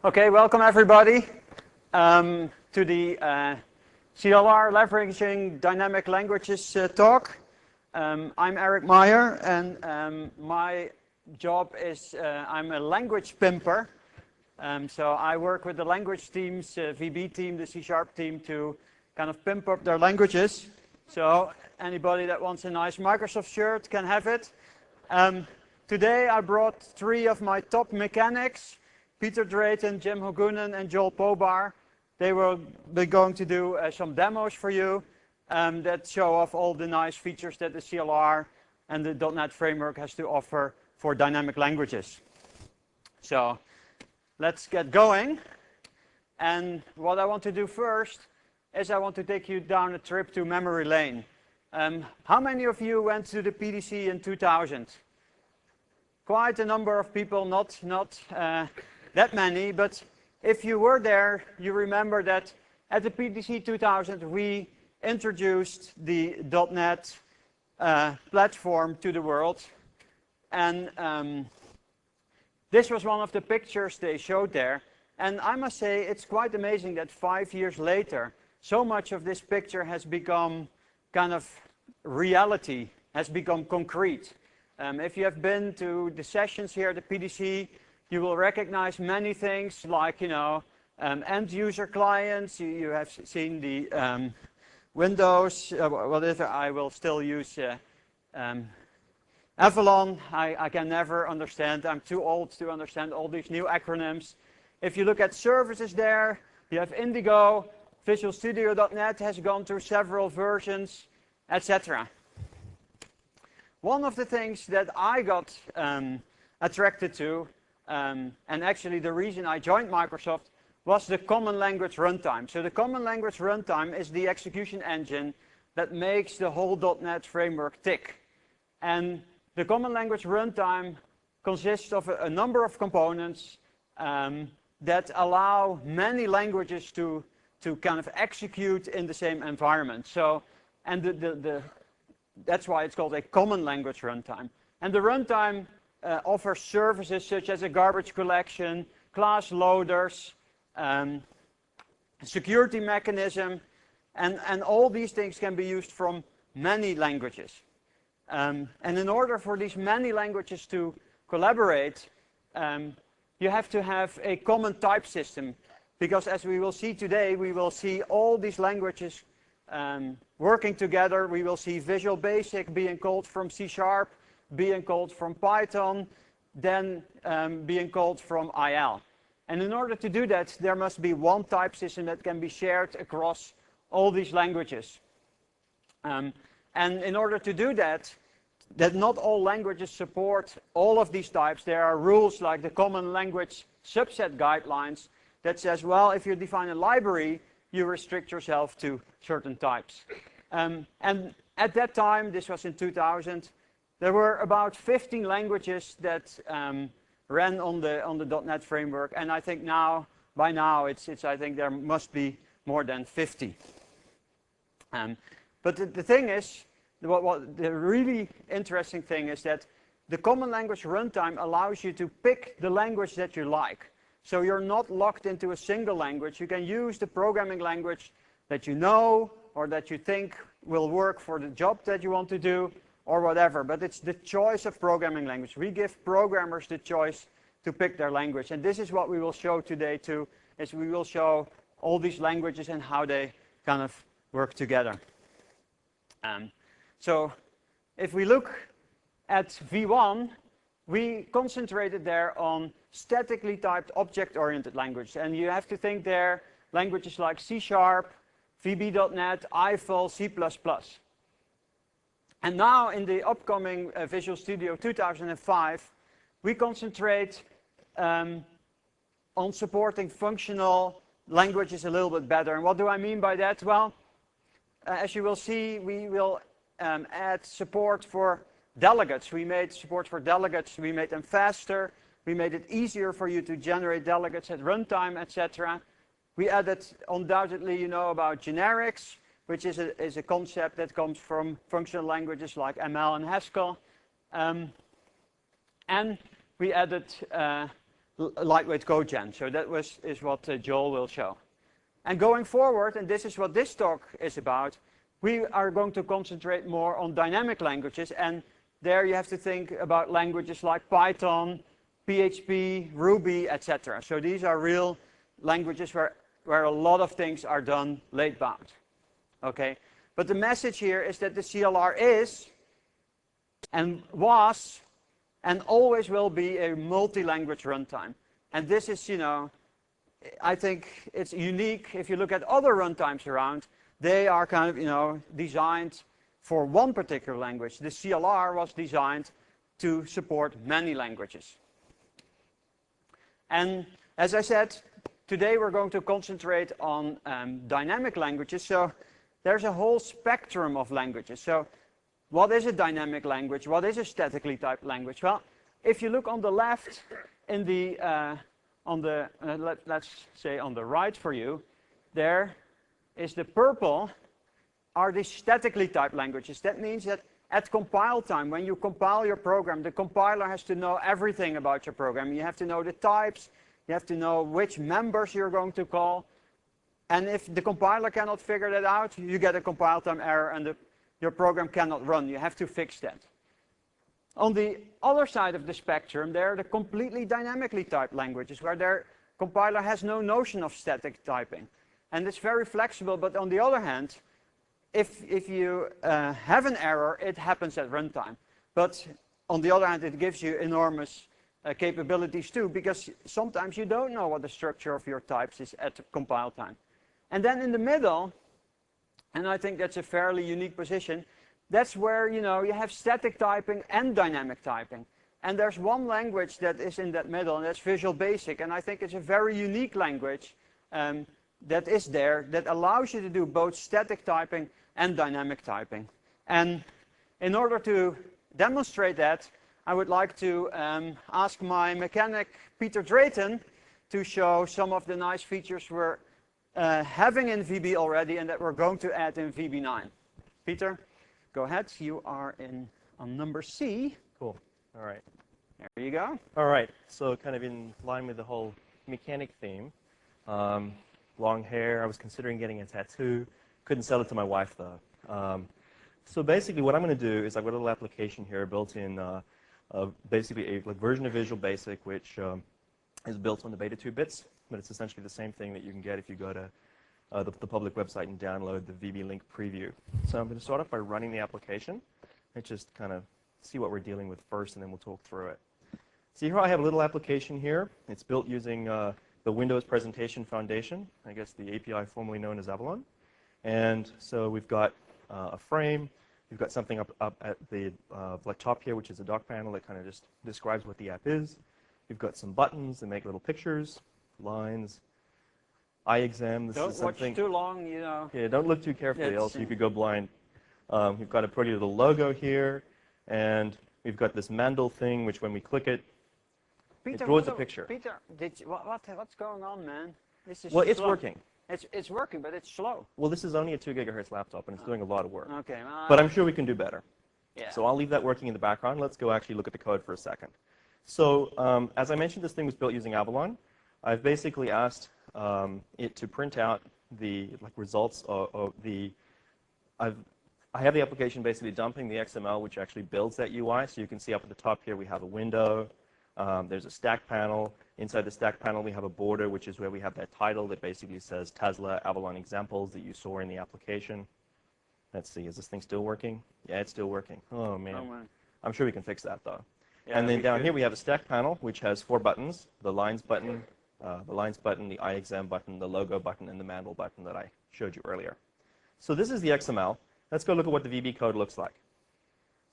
Okay, welcome everybody to the CLR Leveraging Dynamic Languages talk. I'm Erik Meijer, and my job is I'm a language pimper. So I work with the language teams, VB team, the C# team, to kind of pimp up their languages. So anybody that wants a nice Microsoft shirt can have it. Today I brought 3 of my top mechanics, Peter Drayton, Jim Hogunen, and Joel Pobar. They will be going to do some demos for you that show off all the nice features that the CLR and the .NET framework has to offer for dynamic languages. So let's get going. And what I want to do first is I want to take you down a trip to memory lane. How many of you went to the PDC in 2000? Quite a number of people, not that many, but if you were there, you remember that at the PDC 2000 we introduced the .NET platform to the world, and this was one of the pictures they showed there. And I must say it's quite amazing that 5 years later so much of this picture has become kind of reality, has become concrete. If you have been to the sessions here at the PDC, you will recognize many things like, end user clients. You have seen the Windows, whatever. I will still use Avalon. I can never understand. I'm too old to understand all these new acronyms. If you look at services there, you have Indigo, Visual Studio.NET has gone through several versions, etc. One of the things that I got attracted to, and actually the reason I joined Microsoft, was the Common Language Runtime. So the Common Language Runtime is the execution engine that makes the whole .NET framework tick. And the Common Language Runtime consists of a number of components that allow many languages to kind of execute in the same environment. So, and that's why it's called a Common Language Runtime. And the runtime offers services such as a garbage collection, class loaders, security mechanism, and all these things can be used from many languages. And in order for these many languages to collaborate, you have to have a common type system, because as we will see today, we will see all these languages working together. We will see Visual Basic being called from C#, being called from Python, then being called from IL. And in order to do that, there must be one type system that can be shared across all these languages. And in order to do that not all languages support all of these types, there are rules like the Common Language Subset Guidelines that says, well, if you define a library, you restrict yourself to certain types. And at that time, this was in 2000, there were about 15 languages that ran on the .NET framework, and I think by now, I think there must be more than 50. But the thing is, the really interesting thing is that the Common Language Runtime allows you to pick the language that you like. So you're not locked into a single language. You can use the programming language that you know or that you think will work for the job that you want to do or whatever. But it's the choice of programming language. We give programmers the choice to pick their language. And this is what we will show today too, is we will show all these languages and how they kind of work together. So if we look at V1, we concentrated there on statically typed object-oriented languages. And you have to think there languages like C#, VB.NET, IFL, C++. And now in the upcoming Visual Studio 2005, we concentrate on supporting functional languages a little bit better. And what do I mean by that? Well, as you will see, we will add support for delegates. We made support for delegates. We made them faster. We made it easier for you to generate delegates at runtime, etc. We added, undoubtedly, you know about generics, which is a concept that comes from functional languages like ML and Haskell. And we added lightweight code gen. So that is what Joel will show. And going forward, and this is what this talk is about, we are going to concentrate more on dynamic languages, and there you have to think about languages like Python, PHP, Ruby, etc. So these are real languages where a lot of things are done late bound. Okay? But the message here is that the CLR is and was and always will be a multi-language runtime. And this is, you know, I think it's unique. If you look at other runtimes around, they are kind of, you know, designed for one particular language. The CLR was designed to support many languages. And as I said, today we're going to concentrate on dynamic languages. So there's a whole spectrum of languages. So what is a dynamic language? What is a statically typed language? Well, if you look on the left, in the let's say on the right for you, there is the purple are the statically typed languages. That means that at compile time, when you compile your program, the compiler has to know everything about your program. You have to know the types, you have to know which members you're going to call. And if the compiler cannot figure that out, you get a compile time error and your program cannot run. You have to fix that. On the other side of the spectrum, there are the completely dynamically typed languages where their compiler has no notion of static typing. And it's very flexible, but on the other hand, if you have an error, it happens at runtime. But on the other hand, it gives you enormous capabilities too, because sometimes you don't know what the structure of your types is at compile time. And then in the middle, and I think that's a fairly unique position, that's where, you know, you have static typing and dynamic typing. And there's one language that is in that middle, and that's Visual Basic. And I think it's a very unique language that is there that allows you to do both static typing and dynamic typing. And in order to demonstrate that, I would like to ask my mechanic, Peter Drayton, to show some of the nice features we're having in VB already and that we're going to add in VB9. Peter, go ahead. You are on number C. Cool. All right. There you go. All right. So kind of in line with the whole mechanic theme, long hair. I was considering getting a tattoo. Couldn't sell it to my wife, though. So basically what I'm going to do is I've got a little application here built in basically a version of Visual Basic, which is built on the beta 2 bits, but it's essentially the same thing that you can get if you go to the public website and download the VB Link preview. So I'm going to start off by running the application and just kind of see what we're dealing with first, and then we'll talk through it. So here I have a little application here. It's built using the Windows Presentation Foundation, I guess the API formerly known as Avalon. And so we've got a frame. We've got something up at the like top here, which is a dock panel that kind of just describes what the app is. We've got some buttons that make little pictures, lines, eye exam. This don't is something. Watch too long, you know. Yeah, don't look too carefully, else you could go blind. We've got a pretty little logo here, and we've got this mandel thing, which when we click it, Peter, it draws a picture. Peter, what's going on, man? This is well, it's slow. working. It's working, but it's slow. Well, this is only a 2 gigahertz laptop, and it's doing a lot of work. Okay. But I'm sure we can do better. Yeah. So I'll leave that working in the background. Let's go actually look at the code for a second. So as I mentioned, this thing was built using Avalon. I've basically asked it to print out the results of the. I have the application basically dumping the XML, which actually builds that UI. So you can see up at the top here we have a window. There's a stack panel. Inside the stack panel, we have a border, which is where we have that title that basically says Tesla Avalon examples that you saw in the application. Let's see, is this thing still working? Yeah, it's still working. Oh, man. Oh, man. I'm sure we can fix that, though. Yeah, and then down here, we have a stack panel, which has 4 buttons, the lines button, the eye exam button, the logo button, and the mandel button that I showed you earlier. So this is the XML. Let's go look at what the VB code looks like.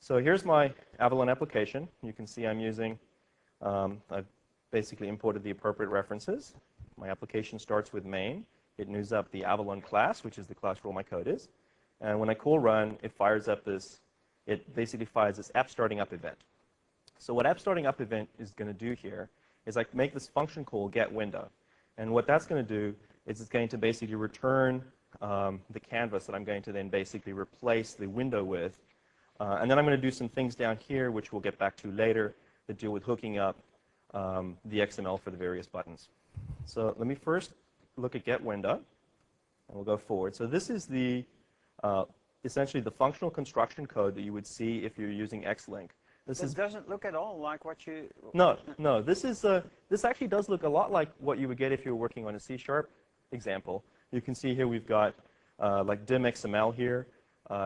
So here's my Avalon application. You can see I'm using, I've basically imported the appropriate references. My application starts with main. It news up the Avalon class, which is the class where all my code is. And when I call run, it fires up this, it basically fires this app starting up event. So what app starting up event is going to do here is I make this function call get window. And what that's going to do is it's going to basically return the canvas that I'm going to then basically replace the window with. And then I'm going to do some things down here, which we'll get back to later, that deal with hooking up the XML for the various buttons. So let me first look at get window, and we'll go forward. So this is the essentially the functional construction code that you would see if you're using Xlink. This doesn't look at all like what you... No, no. This actually does look a lot like what you would get if you were working on a C# example. You can see here we've got like dim XML here.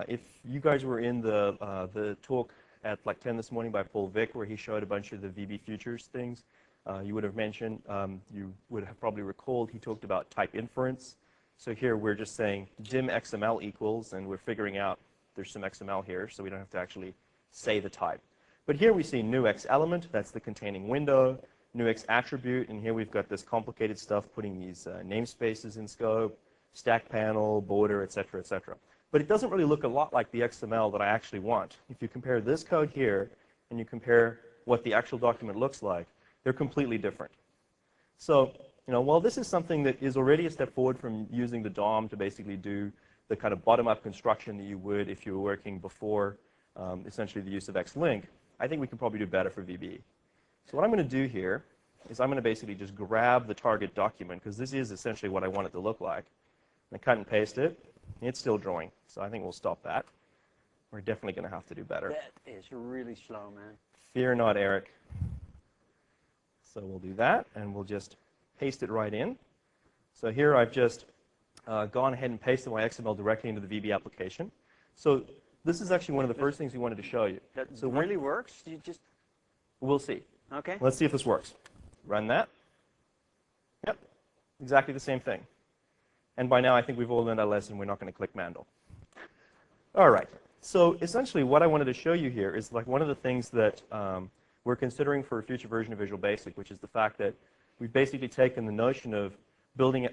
If you guys were in the talk at like 10 this morning by Paul Vick, where he showed a bunch of the VB futures things, you would have mentioned, you would have probably recalled he talked about type inference. So here we're just saying dim XML equals, and we're figuring out there's some XML here, so we don't have to actually say the type. But here we see new X element, that's the containing window, new X attribute, and here we've got this complicated stuff putting these namespaces in scope, stack panel, border, et cetera, et cetera. But it doesn't really look a lot like the XML that I actually want. If you compare this code here and you compare what the actual document looks like, they're completely different. So, while this is something that is already a step forward from using the DOM to basically do the kind of bottom-up construction that you would if you were working before essentially the use of Xlink, I think we can probably do better for VB. So what I'm going to do here is I'm going to basically just grab the target document, because this is essentially what I want it to look like. And cut and paste it. It's still drawing, so I think we'll stop that. We're definitely going to have to do better. That is really slow, man. Fear not, Eric. So we'll do that, and we'll just paste it right in. So here I've just gone ahead and pasted my XML directly into the VB application. So this is actually one of the first things we wanted to show you. That so really works? You just... We'll see. Okay. Let's see if this works. Run that. Yep, exactly the same thing. And by now, I think we've all learned our lesson. We're not going to click Mandel. All right. So essentially, what I wanted to show you here is like one of the things that we're considering for a future version of Visual Basic, which is the fact that we've basically taken the notion of building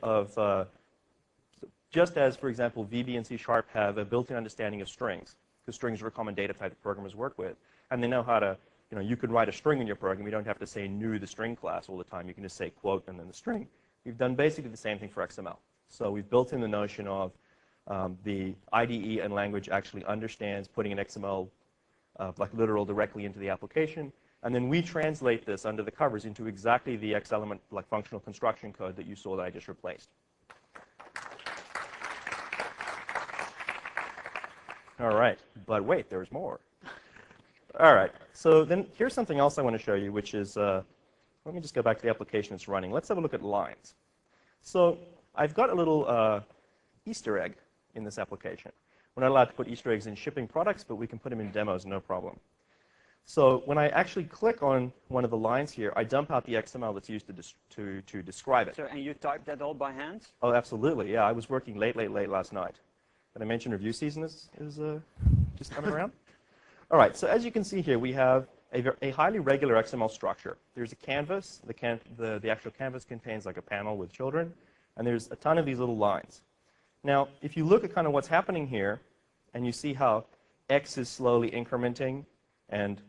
just as, for example, VB and C# have a built-in understanding of strings, because strings are a common data type that programmers work with, and they know how to, you could write a string in your program. You don't have to say new the string class all the time. You can just say quote and then the string. We've done basically the same thing for XML. So we've built in the notion of the IDE and language actually understands putting an XML like literal directly into the application, and then we translate this under the covers into exactly the X element like functional construction code that you saw that I just replaced. All right, but wait, there's more. All right, so then here's something else I want to show you, which is, let me just go back to the application it's running. Let's have a look at lines. So I've got a little Easter egg in this application. We're not allowed to put Easter eggs in shipping products, but we can put them in demos, no problem. So when I actually click on one of the lines here, I dump out the XML that's used to describe it. So, and you typed that all by hand? Oh, absolutely, yeah. I was working late last night. Did I mention review season is just coming around? All right, so as you can see here, we have a highly regular XML structure. There's a canvas. The actual canvas contains like a panel with children, and there's a ton of these little lines. Now, if you look at kind of what's happening here, and you see how X is slowly incrementing, and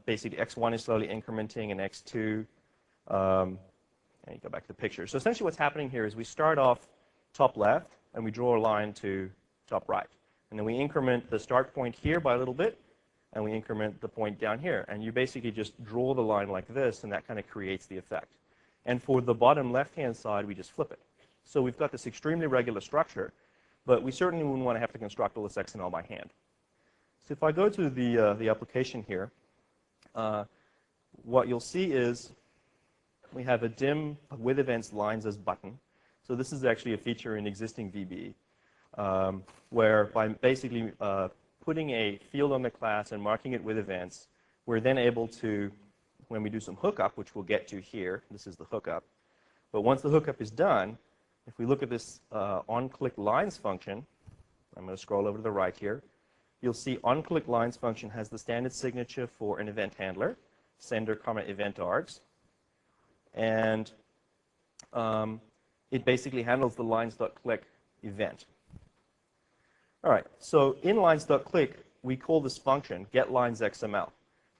basically X1 is slowly incrementing, and X2, and you go back to the picture. So essentially what's happening here is we start off top left, and we draw a line to top right. And then we increment the start point here by a little bit, and we increment the point down here. And you basically just draw the line like this, and that kind of creates the effect. And for the bottom left-hand side, we just flip it. So we've got this extremely regular structure, but we certainly wouldn't want to have to construct all this XML by hand. So if I go to the application here, what you'll see is we have a dim with events lines as button. So this is actually a feature in existing VB, where by basically putting a field on the class and marking it with events, we're then able to, when we do some hookup, which we'll get to here, this is the hookup, but once the hookup is done, if we look at this onClick lines function, I'm going to scroll over to the right here, you'll see onClick lines function has the standard signature for an event handler, sender, event args, and it basically handles the lines.click event. All right, so in lines.click, we call this function getLinesXML.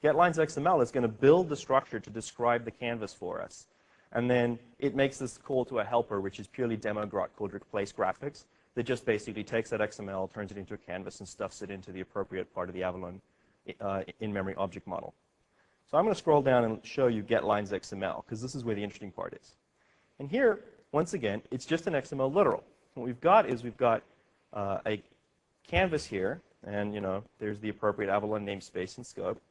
GetLinesXML is going to build the structure to describe the canvas for us. And then it makes this call to a helper, which is purely demo called replace graphics, that just basically takes that XML, turns it into a canvas, and stuffs it into the appropriate part of the Avalon in-memory object model. So I'm going to scroll down and show you getLines XML, because this is where the interesting part is. And here, once again, it's just an XML literal. What we've got is we've got a canvas here, and there's the appropriate Avalon namespace and scope.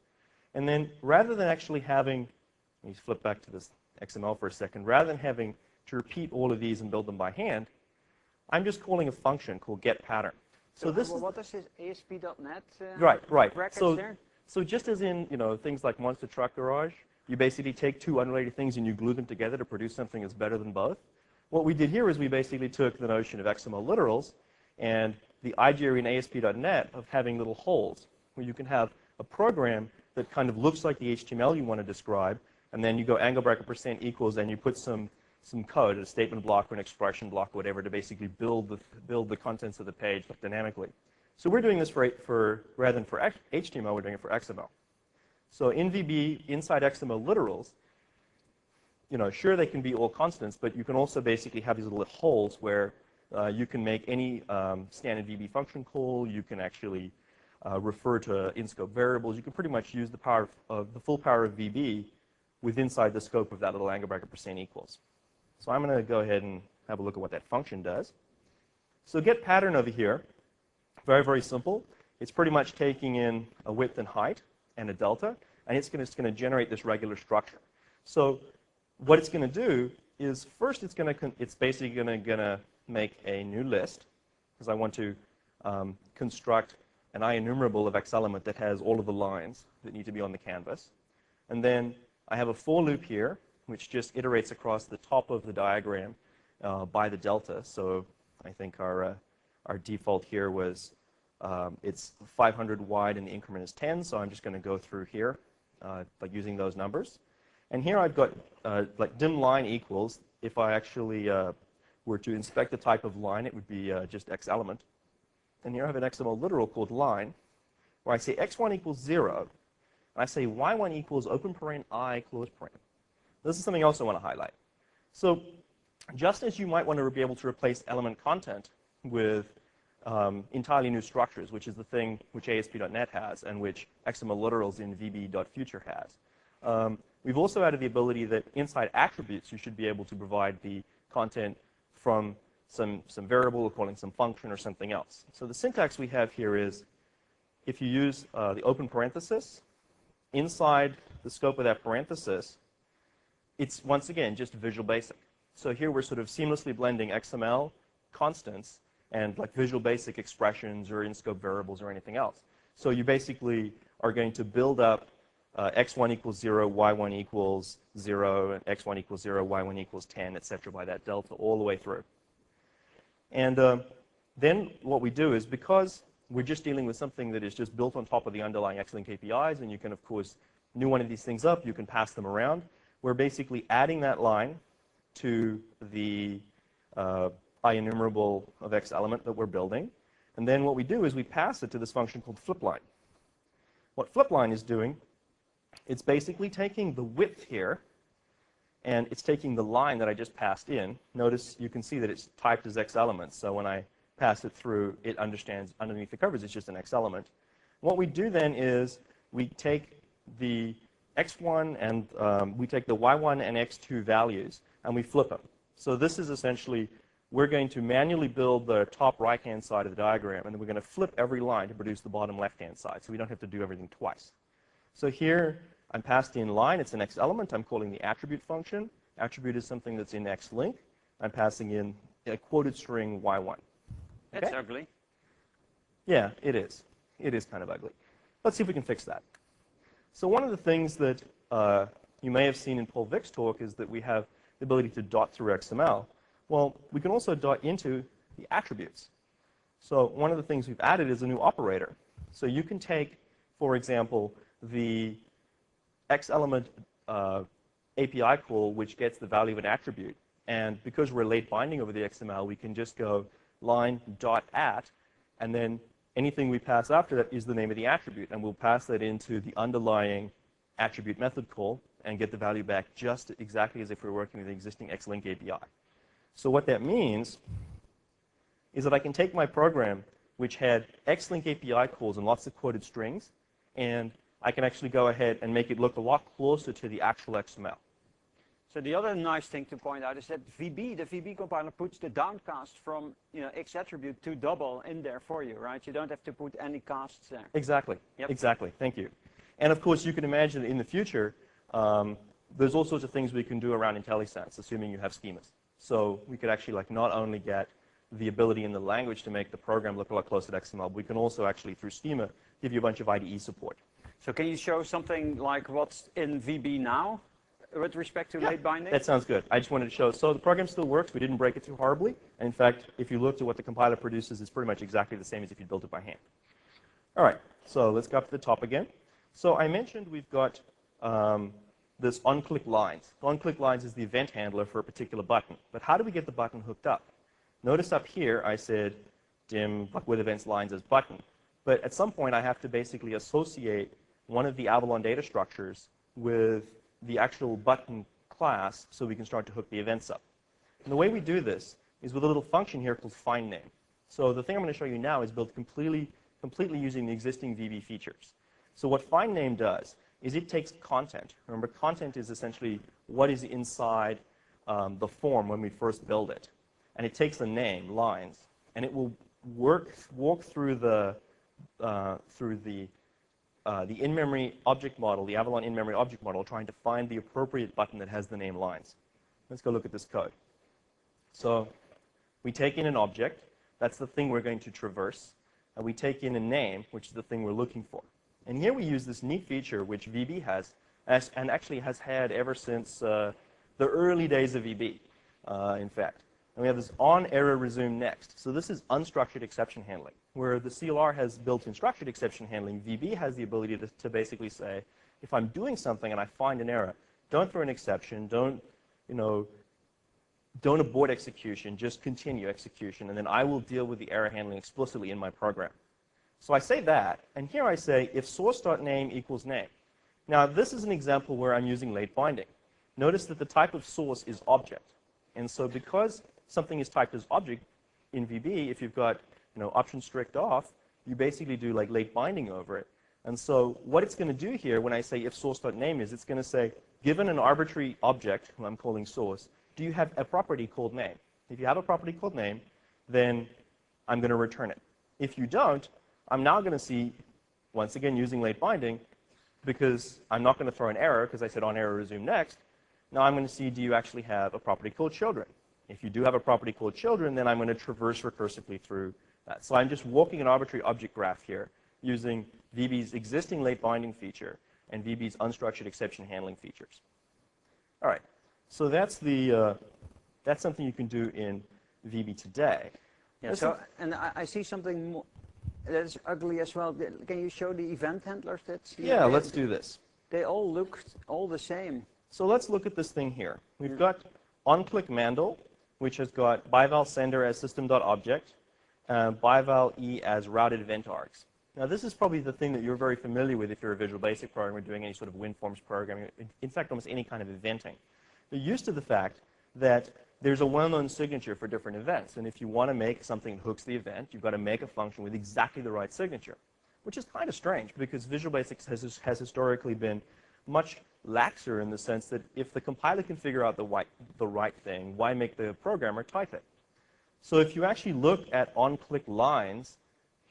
And then rather than actually having, let me flip back to this XML for a second, rather than having to repeat all of these and build them by hand, I'm just calling a function called getPattern. So this is what is this ASP.NET right. brackets So, there? so just as in things like Monster Truck Garage, you basically take two unrelated things and you glue them together to produce something that's better than both. What we did here is we basically took the notion of XML literals and the idea in ASP.NET of having little holes where you can have a program that kind of looks like the HTML you want to describe, and then you go angle bracket % equals, and you put some code, a statement block or an expression block or whatever, to basically build the contents of the page dynamically. So we're doing this for rather than for HTML, we're doing it for XML. So in VB, inside XML literals, sure they can be all constants, but you can also basically have these little holes where you can make any standard VB function call. You can actually refer to in-scope variables. You can pretty much use the full power of VB inside the scope of that little angle bracket % equals. So I'm going to go ahead and have a look at what that function does. So getPattern over here, very, very simple. It's pretty much taking in a width and height and a delta, and it's going to generate this regular structure. So what it's going to do is first it's basically going to make a new list, because I want to construct an IEnumerable of X element that has all of the lines that need to be on the canvas. And then I have a for loop here, which just iterates across the top of the diagram by the delta. So I think our default here was it's 500 wide and the increment is 10. So I'm just going to go through here by using those numbers. And here I've got like dim line equals. If I actually were to inspect the type of line, it would be just X element. And here I have an XML literal called line, where I say x1 equals 0, and I say y1 equals open paren I close paren. This is something else I want to highlight. So just as you might want to be able to replace element content with entirely new structures, which is the thing which ASP.NET has and which XML literals in VB.Future has, we've also added the ability that inside attributes you should be able to provide the content from some variable, or calling some function or something else. So the syntax we have here is if you use the open parenthesis, inside the scope of that parenthesis, it's once again just Visual Basic. So here we're sort of seamlessly blending XML constants and like Visual Basic expressions or in-scope variables or anything else. So you basically are going to build up x1 equals 0, y1 equals 0, and x1 equals 0, y1 equals 10, etc. by that delta all the way through. And then what we do is, because we're just dealing with something that is just built on top of the underlying Xlink APIs, and you can, of course, new one of these things up, you can pass them around, we're basically adding that line to the IEnumerable of X element that we're building. And then what we do is we pass it to this function called flipLine. What flipLine is doing, it's basically taking the width here, and it's taking the line that I just passed in. Notice you can see that it's typed as X elements. So when I pass it through, it understands underneath the covers it's just an X element. What we do then is we take the X1 and we take the Y1 and X2 values and we flip them. So this is essentially, we're going to manually build the top right-hand side of the diagram, and then we're going to flip every line to produce the bottom left-hand side, so we don't have to do everything twice. So here, I'm passed in line. It's an X element. I'm calling the attribute function. Attribute is something that's in Xlink. I'm passing in a quoted string Y1. Okay? That's ugly. Yeah, it is. It is kind of ugly. Let's see if we can fix that. So one of the things that you may have seen in Paul Vick's talk is that we have the ability to dot through XML. Well, we can also dot into the attributes. So one of the things we've added is a new operator. So you can take, for example, the X element API call, which gets the value of an attribute. And because we're late binding over the XML, we can just go line.at, and then anything we pass after that is the name of the attribute. And we'll pass that into the underlying attribute method call and get the value back just exactly as if we were working with the existing Xlink API. So what that means is that I can take my program, which had Xlink API calls and lots of quoted strings, and I can actually go ahead and make it look a lot closer to the actual XML. So the other nice thing to point out is that VB, the VB compiler puts the downcast from X attribute to double in there for you, right? You don't have to put any casts there. Exactly. Yep. Exactly. Thank you. And of course, you can imagine that in the future, there's all sorts of things we can do around IntelliSense, assuming you have schemas. So we could actually like not only get the ability in the language to make the program look a lot closer to XML, but we can also actually, through schema, give you a bunch of IDE support. So can you show something like what's in VB now with respect to late binding? That sounds good. I just wanted to show. So the program still works. We didn't break it too horribly. And in fact, if you looked at what the compiler produces, it's pretty much exactly the same as if you built it by hand. All right. So let's go up to the top again. So I mentioned we've got this on-click lines. On-click lines is the event handler for a particular button. But how do we get the button hooked up? Notice up here I said dim with events lines as button. But at some point I have to basically associate one of the Avalon data structures with the actual button class so we can start to hook the events up. And the way we do this is with a little function here called findName. So the thing I'm going to show you now is built completely using the existing VB features. So what findName does is it takes content. Remember, content is essentially what is inside the form when we first build it. And it takes the name, lines, and it will walk through the in-memory object model, the Avalon in-memory object model, trying to find the appropriate button that has the name lines. Let's go look at this code. So we take in an object. That's the thing we're going to traverse. And we take in a name, which is the thing we're looking for. And here we use this neat feature, which VB has, and actually has had ever since the early days of VB, in fact. And we have this on error resume next. So this is unstructured exception handling. Where the CLR has built-in structured exception handling, VB has the ability to basically say, if I'm doing something and I find an error, don't throw an exception, don't abort execution, just continue execution, and then I will deal with the error handling explicitly in my program. So I say that, and here I say if source.name equals name. Now this is an example where I'm using late binding. Notice that the type of source is object. And so because something is typed as object in VB, if you've got option strict off, you basically do like late binding over it. And so what it's going to do here when I say if source.name is, it's going to say, given an arbitrary object, who I'm calling source, do you have a property called name? If you have a property called name, then I'm going to return it. If you don't, I'm now going to see, once again using late binding, because I'm not going to throw an error because I said on error resume next, now I'm going to see, do you actually have a property called children? If you do have a property called children, then I'm going to traverse recursively through that. So I'm just walking an arbitrary object graph here using VB's existing late binding feature and VB's unstructured exception handling features. All right, so that's something you can do in VB today. Yeah. So, and I see something more that's ugly as well. Can you show the event handlers? Yeah, let's do this. They all look all the same. So let's look at this thing here. We've got onClick Mandel, which has got byval sender as system.object, byval e as routed event args. Now this is probably the thing that you're very familiar with if you're a Visual Basic programmer doing any sort of WinForms programming, in fact almost any kind of eventing. You're used to the fact that there's a well-known signature for different events, and if you want to make something that hooks the event, you've got to make a function with exactly the right signature, which is kind of strange because Visual Basic has historically been much laxer in the sense that if the compiler can figure out the right thing, why make the programmer type it? So if you actually look at onClick lines,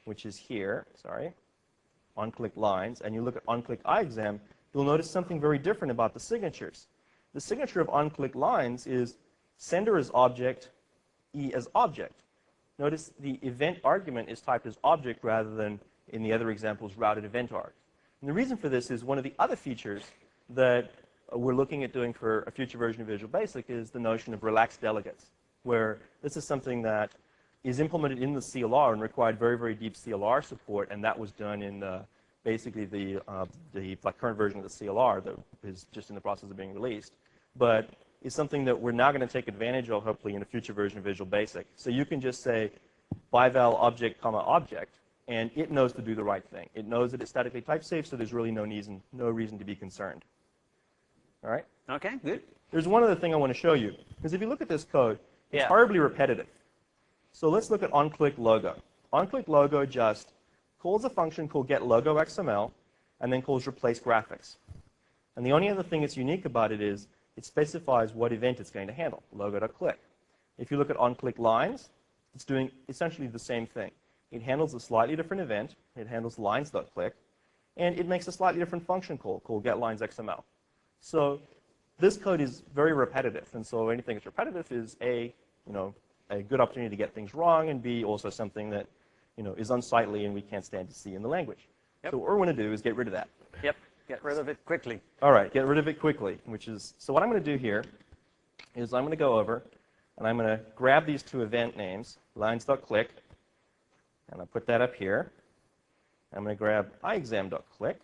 which is here, onClick lines, and you look at onClick iExam, you'll notice something very different about the signatures. The signature of onClick lines is sender as object, e as object. Notice the event argument is typed as object rather than, in the other examples, routed event arg. And the reason for this is one of the other features that we're looking at doing for a future version of Visual Basic is the notion of relaxed delegates, where this is something that is implemented in the CLR and required very, very deep CLR support, and that was done in basically the current version of the CLR that is just in the process of being released, but is something that we're now going to take advantage of, hopefully, in a future version of Visual Basic. So you can just say byval object, comma, object, and it knows to do the right thing. It knows that it's statically type safe, so there's really no reason to be concerned. All right? Okay, good. There's one other thing I want to show you, because if you look at this code, it's horribly repetitive. So let's look at onClick logo. onClick logo just calls a function called getLogoXML, and then calls replace graphics. And the only other thing that's unique about it is it specifies what event it's going to handle, logo.click. If you look at onClick lines, it's doing essentially the same thing. It handles a slightly different event. It handles lines.click, and it makes a slightly different function call called getLinesXML. So this code is very repetitive, and so anything that's repetitive is a good opportunity to get things wrong, and B, also something that is unsightly and we can't stand to see in the language. Yep. So what we're going to do is get rid of that. Yep, get rid of it quickly. All right, get rid of it quickly, so what I'm going to do here is I'm going to go over and I'm going to grab these two event names, lines.click, and I'll put that up here. I'm going to grab iExam.click,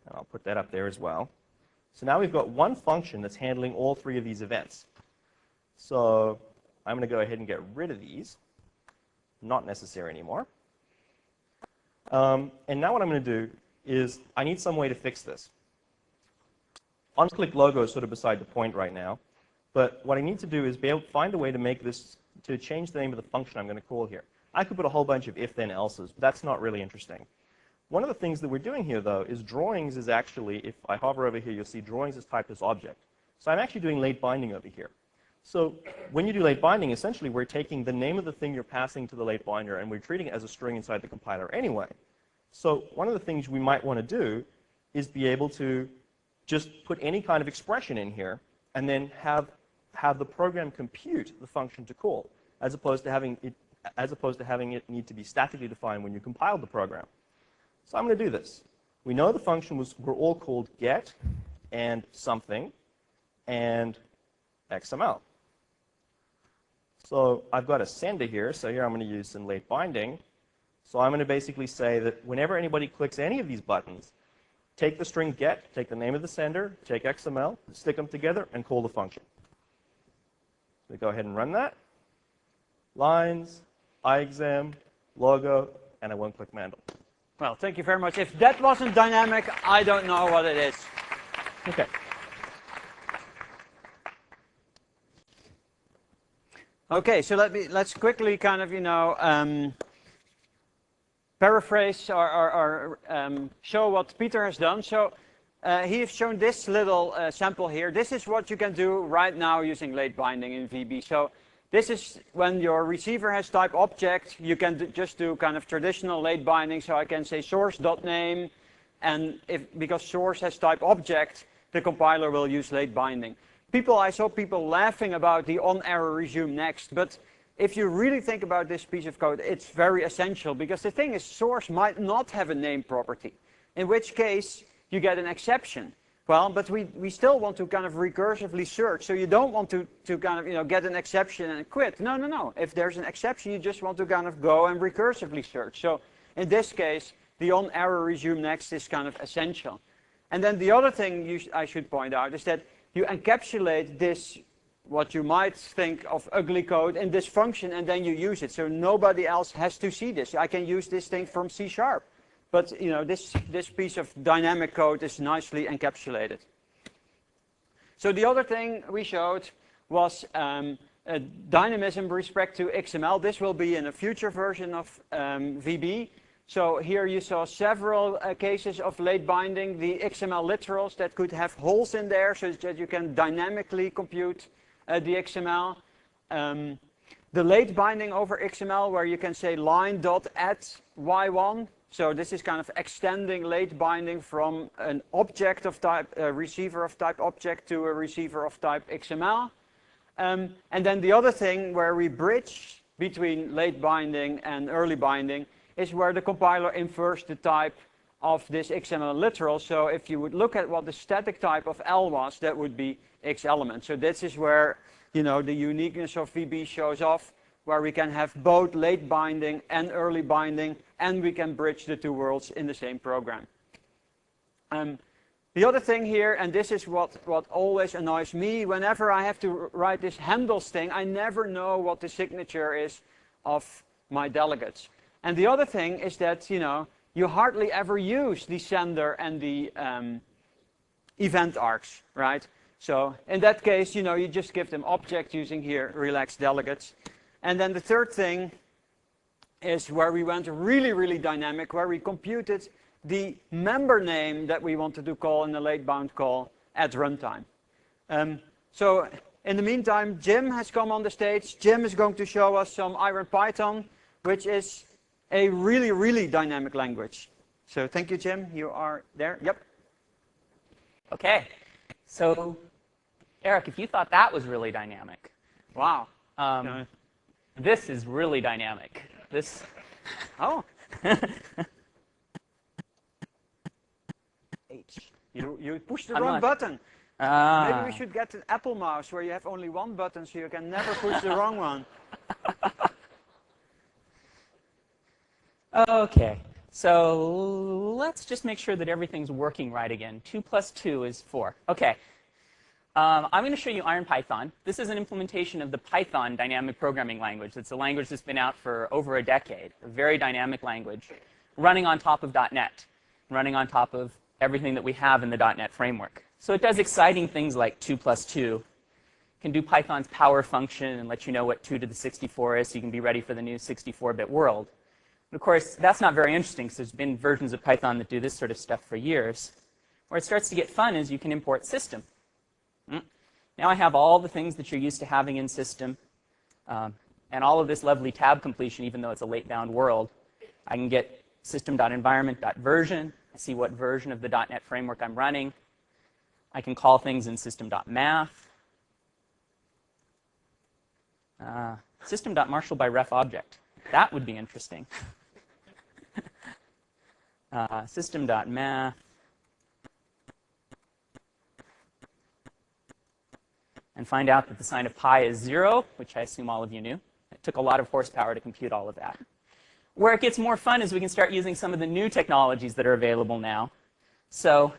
and I'll put that up there as well. So now we've got one function that's handling all three of these events. So I'm going to go ahead and get rid of these. Not necessary anymore. And now what I'm going to do is I need some way to fix this. OnClick logo is sort of beside the point right now. But what I need to do is be able to find a way to make this, to change the name of the function I'm going to call here. I could put a whole bunch of if-then-elses, but that's not really interesting. One of the things that we're doing here, though, is drawings is actually, if I hover over here, you'll see drawings is typed as object. So I'm actually doing late binding over here. So when you do late binding, essentially we're taking the name of the thing you're passing to the late binder and we're treating it as a string inside the compiler anyway. So one of the things we might want to do is be able to just put any kind of expression in here and then have the program compute the function to call, as opposed to having it need to be statically defined when you compile the program. So I'm going to do this. We know the function were all called get and something and XML. So I've got a sender here, so here I'm going to use some late binding. So I'm going to basically say that whenever anybody clicks any of these buttons, take the string get, take the name of the sender, take XML, stick them together, and call the function. So we go ahead and run that. Lines, iExam, logo, and I won't click Mandel. Well, thank you very much. If that wasn't dynamic, I don't know what it is. Okay. Okay, so let's quickly kind of, paraphrase or show what Peter has done. So he has shown this little sample here. This is what you can do right now using late binding in VB. So this is when your receiver has type object, you can just do kind of traditional late binding. So I can say source.name, and because source has type object, the compiler will use late binding. I saw people laughing about the on-error resume next, but if you really think about this piece of code, it's very essential, because the thing is, source might not have a name property, in which case you get an exception. Well, but we still want to kind of recursively search, so you don't want to kind of get an exception and quit. No, no, no. If there's an exception, you just want to kind of go and recursively search. So in this case, the on-error resume next is kind of essential. And then the other thing I should point out is that you encapsulate this, what you might think of ugly code, in this function, and then you use it. So nobody else has to see this. I can use this thing from C#. But this piece of dynamic code is nicely encapsulated. So the other thing we showed was dynamism with respect to XML. This will be in a future version of VB. So here you saw several cases of late binding, the XML literals that could have holes in there so that you can dynamically compute the XML. The late binding over XML, where you can say line.add y1. So this is kind of extending late binding from an object of type, a receiver of type object, to a receiver of type XML. And then the other thing where we bridge between late binding and early binding is where the compiler infers the type of this XML literal. So if you would look at what the static type of L was, that would be X element. So this is where the uniqueness of VB shows off, where we can have both late binding and early binding, and we can bridge the two worlds in the same program. The other thing here, and this is what always annoys me, whenever I have to write this handles thing, I never know what the signature is of my delegates. And the other thing is that, you hardly ever use the sender and the event args, right? So in that case, you just give them object using here relaxed delegates. And then the third thing is where we went really, really dynamic, where we computed the member name that we wanted to call in the late bound call at runtime. So in the meantime, Jim has come on the stage. Jim is going to show us some IronPython, which is a really, really dynamic language. So thank you, Jim. You are there. Yep. Okay. So, Erik, if you thought that was really dynamic, wow. This is really dynamic. This. Oh. H. You pushed the wrong button. Maybe we should get an Apple mouse where you have only one button so you can never push the wrong one. Okay, so let's just make sure that everything's working right again. 2 plus 2 is 4. Okay, I'm going to show you IronPython. This is an implementation of the Python dynamic programming language. It's a language that's been out for over a decade, a very dynamic language, running on top of .NET, running on top of everything that we have in the .NET framework. So it does exciting things like 2 plus 2. It can do Python's power function and let you know what 2 to the 64 is so you can be ready for the new 64-bit world. And of course, that's not very interesting because there's been versions of Python that do this sort of stuff for years. Where it starts to get fun is you can import system. Now I have all the things that you're used to having in system and all of this lovely tab completion, even though it's a late-bound world. I can get system.environment.version. I see what version of the .NET framework I'm running. I can call things in system.math. System.marshal by ref object. That would be interesting. System.math. And find out that the sign of pi is 0, which I assume all of you knew. It took a lot of horsepower to compute all of that. Where it gets more fun is we can start using some of the new technologies that are available now. So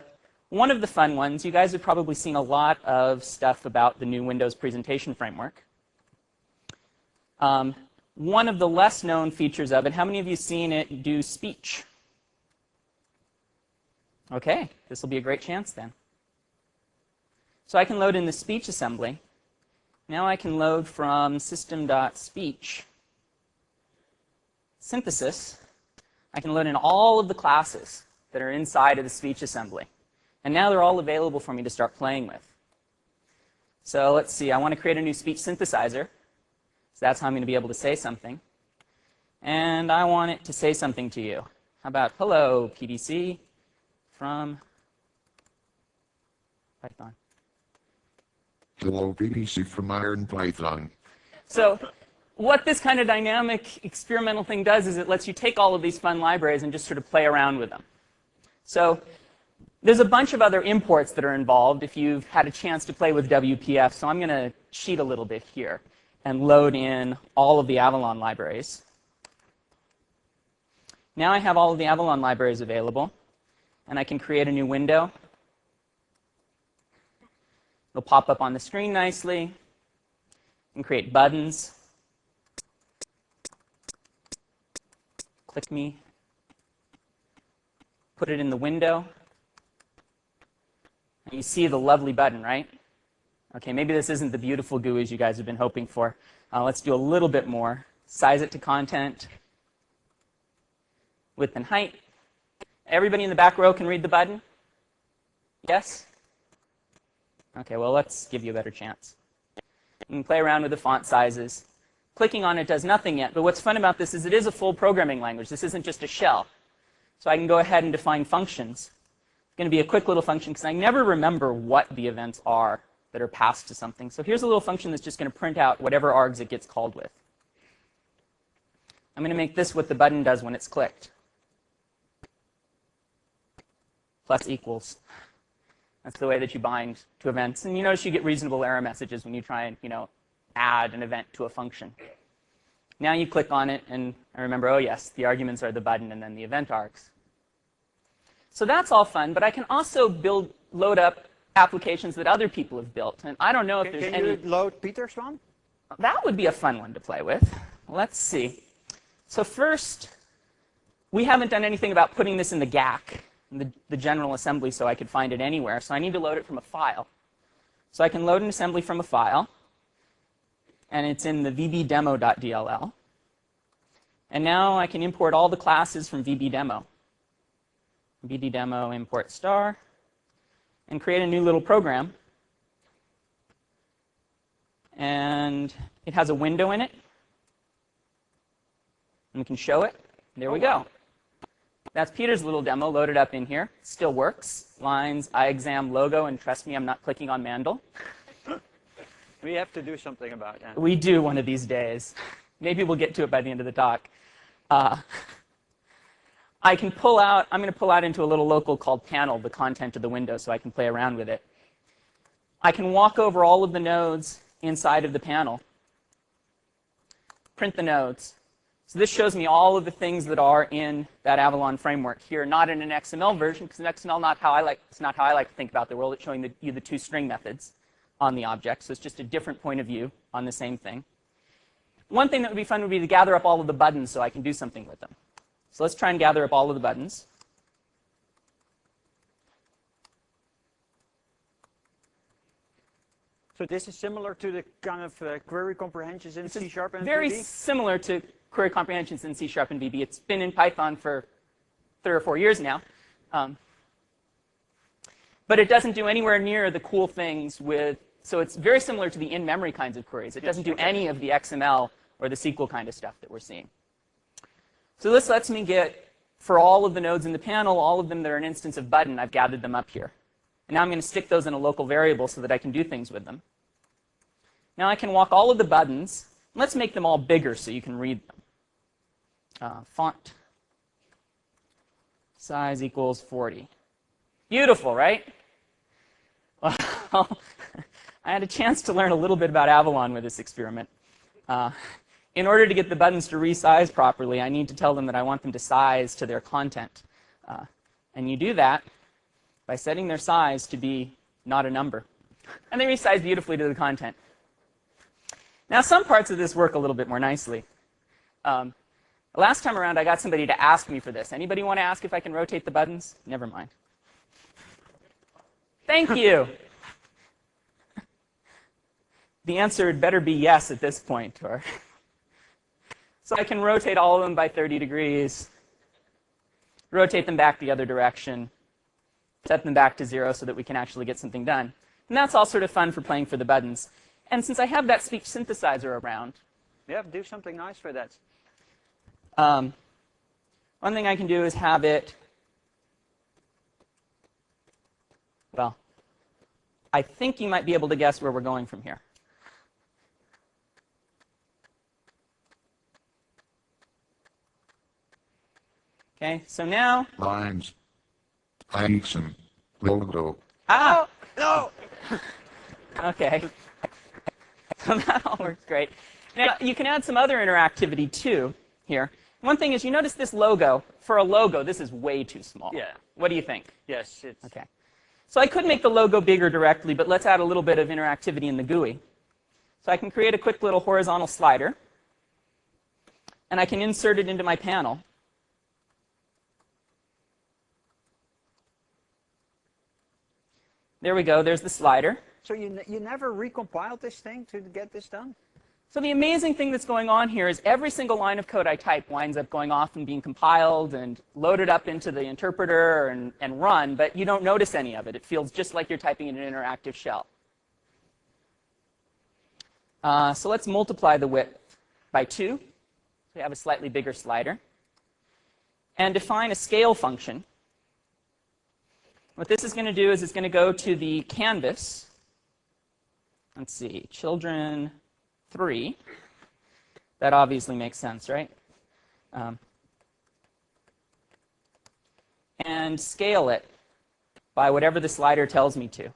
one of the fun ones, you guys have probably seen a lot of stuff about the new Windows presentation framework. One of the less known features of it, how many of you have seen it do speech? Okay, this will be a great chance then. So I can load in the speech assembly. Now I can load from system.speech synthesis. I can load in all of the classes that are inside of the speech assembly. And now they're all available for me to start playing with. So let's see, I want to create a new speech synthesizer. So that's how I'm going to be able to say something. And I want it to say something to you. How about, hello, PDC from Python. Hello, PDC from IronPython. So what this kind of dynamic experimental thing does is it lets you take all of these fun libraries and just sort of play around with them. So there's a bunch of other imports that are involved if you've had a chance to play with WPF. So I'm going to cheat a little bit here and load in all of the Avalon libraries. Now I have all of the Avalon libraries available, and I can create a new window. It'll pop up on the screen nicely, and create buttons. Click me, put it in the window, and you see the lovely button, right? Okay, maybe this isn't the beautiful GUIs you guys have been hoping for. Let's do a little bit more. Size it to content, width and height. Everybody in the back row can read the button? Yes? Okay, well, let's give you a better chance. You can play around with the font sizes. Clicking on it does nothing yet, but what's fun about this is it is a full programming language. This isn't just a shell. So I can go ahead and define functions. It's going to be a quick little function because I never remember what the events are that are passed to something. So here's a little function that's just going to print out whatever args it gets called with. I'm going to make this what the button does when it's clicked. Plus equals. That's the way that you bind to events. And you notice you get reasonable error messages when you try and, add an event to a function. Now you click on it, and I remember, oh yes, the arguments are the button and then the event args. So that's all fun, but I can also load up applications that other people have built. And I don't know if there's any... Can you load Peter's one? That would be a fun one to play with. Let's see. So first, we haven't done anything about putting this in the GAC, the general assembly, so I could find it anywhere. So I need to load it from a file. So I can load an assembly from a file, and it's in the vbdemo.dll. And now I can import all the classes from VBDemo. VBDemo import star, and create a new little program. And it has a window in it. And we can show it. There we go. That's Peter's little demo loaded up in here. Still works. Lines, iExam logo, and trust me, I'm not clicking on Mandel. We have to do something about that. We do one of these days. Maybe we'll get to it by the end of the talk. I can pull out, I'm going to pull out into a little local called panel the content of the window so I can play around with it. I can walk over all of the nodes inside of the panel, print the nodes. So this shows me all of the things that are in that Avalon framework here, not in an XML version, because in XML it's not how I like to think about the world. It's showing you the two string methods on the object. So it's just a different point of view on the same thing. One thing that would be fun would be to gather up all of the buttons so I can do something with them. So let's try and gather up all of the buttons. So this is similar to the kind of query comprehensions in C# and Very VB? similar to query comprehensions in C# and VB. It's been in Python for 3 or 4 years now. But it doesn't do anywhere near the cool things with, so it's very similar to the in-memory kinds of queries. It doesn't do any of the XML or the SQL kind of stuff that we're seeing. So this lets me get, for all of the nodes in the panel, all of them that are an instance of button, I've gathered them up here. And now I'm going to stick those in a local variable so that I can do things with them. Now I can walk all of the buttons. Let's make them all bigger so you can read them. Font size equals 40. Beautiful, right? Well, I had a chance to learn a little bit about Avalon with this experiment. In order to get the buttons to resize properly, I need to tell them that I want them to size to their content. And you do that by setting their size to be not a number. And they resize beautifully to the content. Now, some parts of this work a little bit more nicely. Last time around, I got somebody to ask me for this. Anybody want to ask if I can rotate the buttons? Never mind. Thank you. The answer had better be yes at this point. So I can rotate all of them by 30 degrees, rotate them back the other direction, set them back to 0 so that we can actually get something done. And that's all sort of fun for playing for the buttons. And since I have that speech synthesizer around, Yeah, do something nice for that. one thing I can do is have it, well, I think you might be able to guess where we're going from here. Okay, so now, Lines. iExam. Logo. ah, No! okay. So that all works great. Now, you can add some other interactivity too here. One thing is, you notice this logo. For a logo, this is way too small. Yeah. What do you think? Yes, it's Okay. So I could make the logo bigger directly, but let's add a little bit of interactivity in the GUI. So I can create a quick little horizontal slider, and I can insert it into my panel. There we go. There's the slider. So you never recompiled this thing to get this done? So the amazing thing that's going on here is every single line of code I type winds up going off and being compiled and loaded up into the interpreter and run, but you don't notice any of it. It feels just like you're typing in an interactive shell. So let's multiply the width by 2. So we have a slightly bigger slider. And define a scale function. What this is going to do is it's going to go to the canvas. Let's see, children 3. That obviously makes sense, right? And scale it by whatever the slider tells me to.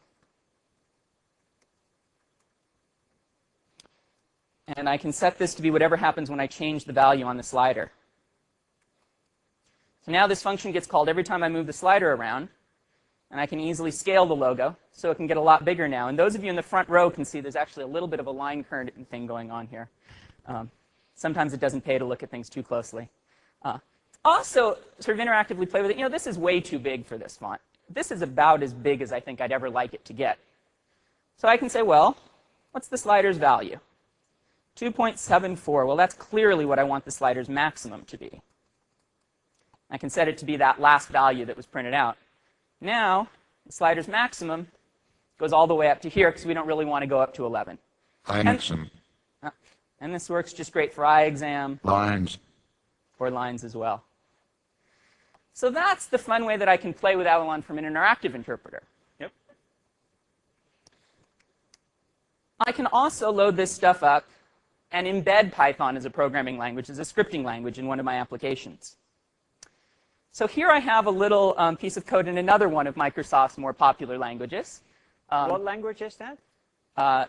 And I can set this to be whatever happens when I change the value on the slider. So now this function gets called every time I move the slider around. And I can easily scale the logo, so it can get a lot bigger now. And those of you in the front row can see there's actually a little bit of a line current thing going on here. Sometimes it doesn't pay to look at things too closely. Also, sort of interactively play with it. You know, this is way too big for this font. This is about as big as I think I'd ever like it to get. So I can say, well, what's the slider's value? 2.74. Well, that's clearly what I want the slider's maximum to be. I can set it to be that last value that was printed out. Now, the slider's maximum goes all the way up to here because we don't really want to go up to 11. And this works just great for eye exam. Lines. Or lines as well. So that's the fun way that I can play with Avalon from an interactive interpreter. Yep. I can also load this stuff up and embed Python as a programming language, as a scripting language in one of my applications. So here I have a little piece of code in another one of Microsoft's more popular languages. What language is that?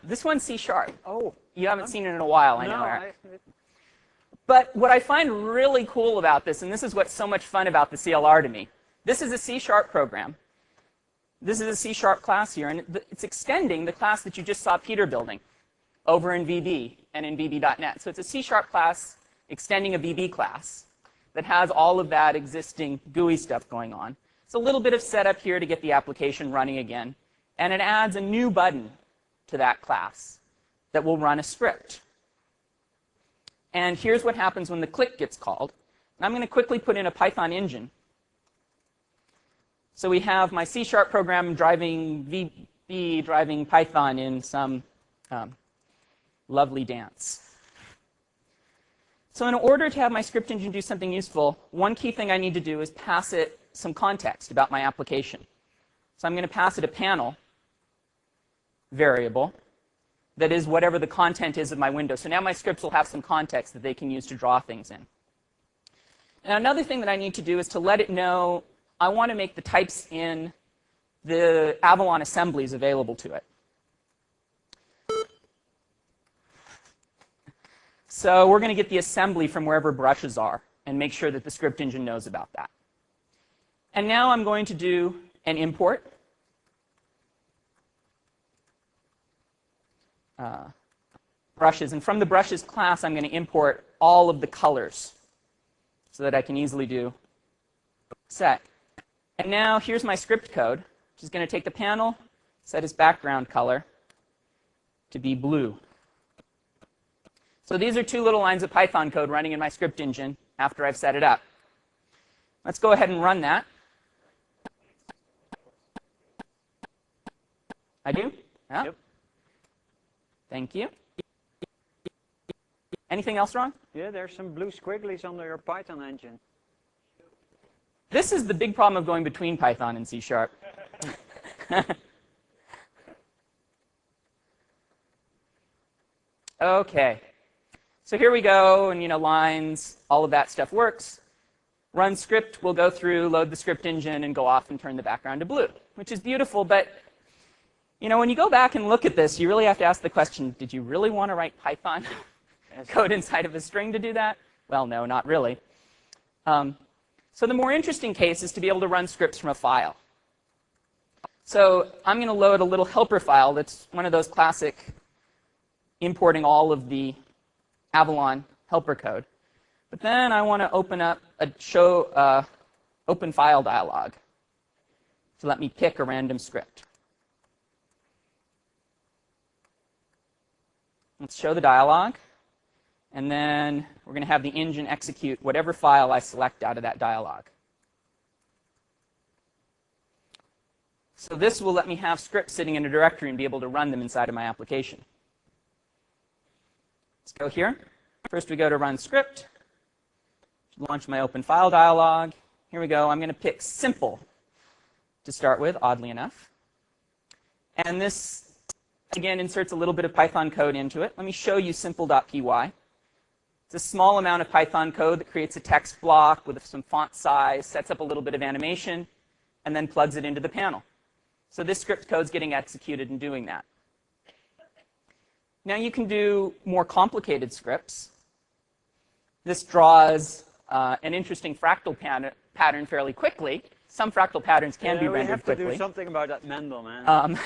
This one's C#. Oh. You haven't seen it in a while, I know, No, Eric. But what I find really cool about this, and this is what's so much fun about the CLR to me, this is a C# program. This is a C# class here, and it's extending the class that you just saw Peter building over in VB and in VB.NET. So it's a C# class extending a VB class that has all of that existing GUI stuff going on. It's a little bit of setup here to get the application running again, and it adds a new button to that class that will run a script. And here's what happens when the click gets called. And I'm going to quickly put in a Python engine. So we have my C# program driving VB, driving Python in some lovely dance. So in order to have my script engine do something useful, one key thing I need to do is pass it some context about my application. So I'm going to pass it a panel variable that is whatever the content is of my window. So now my scripts will have some context that they can use to draw things in. Now another thing that I need to do is to let it know I want to make the types in the Avalon assemblies available to it. So we're going to get the assembly from wherever brushes are and make sure that the script engine knows about that. And now I'm going to do an import. Brushes. And from the brushes class, I'm going to import all of the colors so that I can easily do set. And now here's my script code, which is going to take the panel, set its background color to be blue. So these are two little lines of Python code running in my script engine after I've set it up. Let's go ahead and run that. I do? Yeah. Yep. Thank you. Anything else wrong? Yeah, there's some blue squigglies under your Python engine. This is the big problem of going between Python and C#. Okay. So here we go, and lines, all of that stuff works. Run script, we'll go through, load the script engine, and go off and turn the background to blue, which is beautiful. But when you go back and look at this, you really have to ask the question, did you really want to write Python code inside of a string to do that? Well, no, not really. So the more interesting case is to be able to run scripts from a file. So I'm going to load a little helper file that's one of those classic importing all of the Avalon helper code. But then I want to open up a show open file dialog to let me pick a random script. Let's show the dialog. And then we're going to have the engine execute whatever file I select out of that dialog. So this will let me have scripts sitting in a directory and be able to run them inside of my application. Let's go here. First we go to run script. Launch my open file dialog. Here we go. I'm going to pick simple to start with, oddly enough. And this, again, inserts a little bit of Python code into it. Let me show you simple.py. It's a small amount of Python code that creates a text block with some font size, sets up a little bit of animation, and then plugs it into the panel. So this script code's getting executed and doing that. Now you can do more complicated scripts. This draws an interesting fractal pattern fairly quickly. Some fractal patterns can be rendered quickly. We have to do something about that Mendel, man.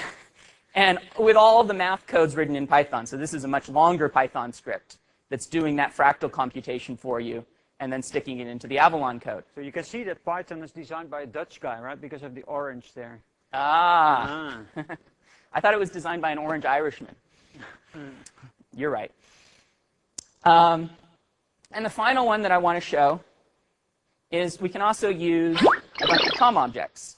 And with all of the math codes written in Python, so this is a much longer Python script that's doing that fractal computation for you and then sticking it into the Avalon code. So you can see that Python is designed by a Dutch guy, right? Because of the orange there. Ah. I thought it was designed by an orange Irishman. You're right. And the final one that I want to show is we can also use a bunch of COM objects.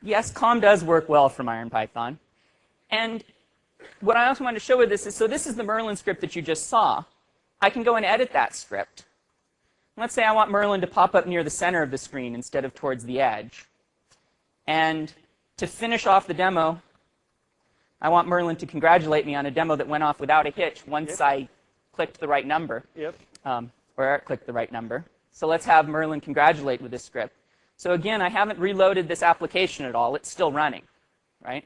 Yes, COM does work well from IronPython. And what I also want to show with this is, so this is the Merlin script that you just saw. I can go and edit that script. Let's say I want Merlin to pop up near the center of the screen instead of towards the edge. And to finish off the demo, I want Merlin to congratulate me on a demo that went off without a hitch once I clicked the right number. Or Eric clicked the right number. So let's have Merlin congratulate with this script. So again, I haven't reloaded this application at all. It's still running, right?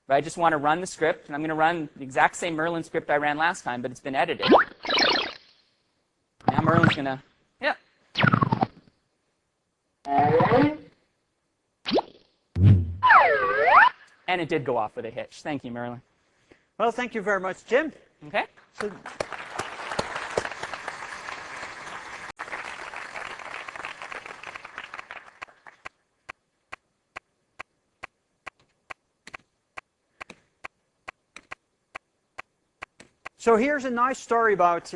But I just want to run the script, and I'm going to run the exact same Merlin script I ran last time, but it's been edited. Now Merlin's going to, yeah. And it did go off with a hitch. Thank you, Merlin. Well, thank you very much, Jim. Okay. So here's a nice story about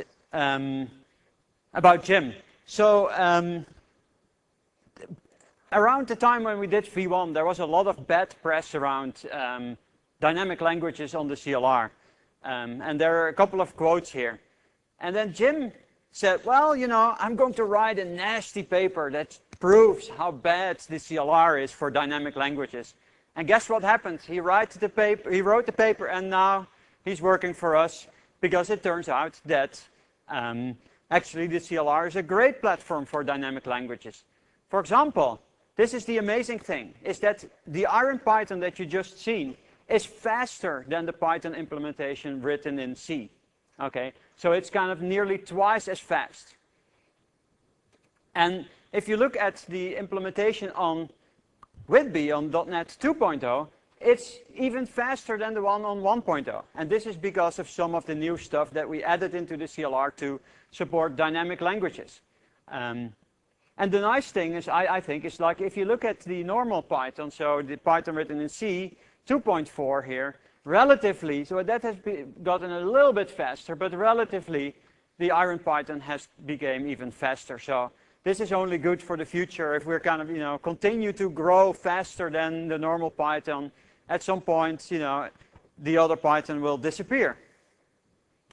Jim. So around the time when we did V1, there was a lot of bad press around dynamic languages on the CLR. And there are a couple of quotes here. And then Jim said, well, you know, I'm going to write a nasty paper that proves how bad the CLR is for dynamic languages. And guess what happened? He wrote the paper, and now he's working for us, because it turns out that actually the CLR is a great platform for dynamic languages. For example, this is the amazing thing, is that the IronPython that you just seen is faster than the Python implementation written in C. Okay, so it's kind of nearly twice as fast. And if you look at the implementation on Whitby on .NET 2.0, it's even faster than the one on 1.0. And this is because of some of the new stuff that we added into the CLR to support dynamic languages. And the nice thing is, I think, is like if you look at the normal Python, so the Python written in C, 2.4 here, relatively, so that has gotten a little bit faster, but relatively, the IronPython has become even faster. So this is only good for the future if we're kind of, you know, continue to grow faster than the normal Python. At some point, you know, the other Python will disappear.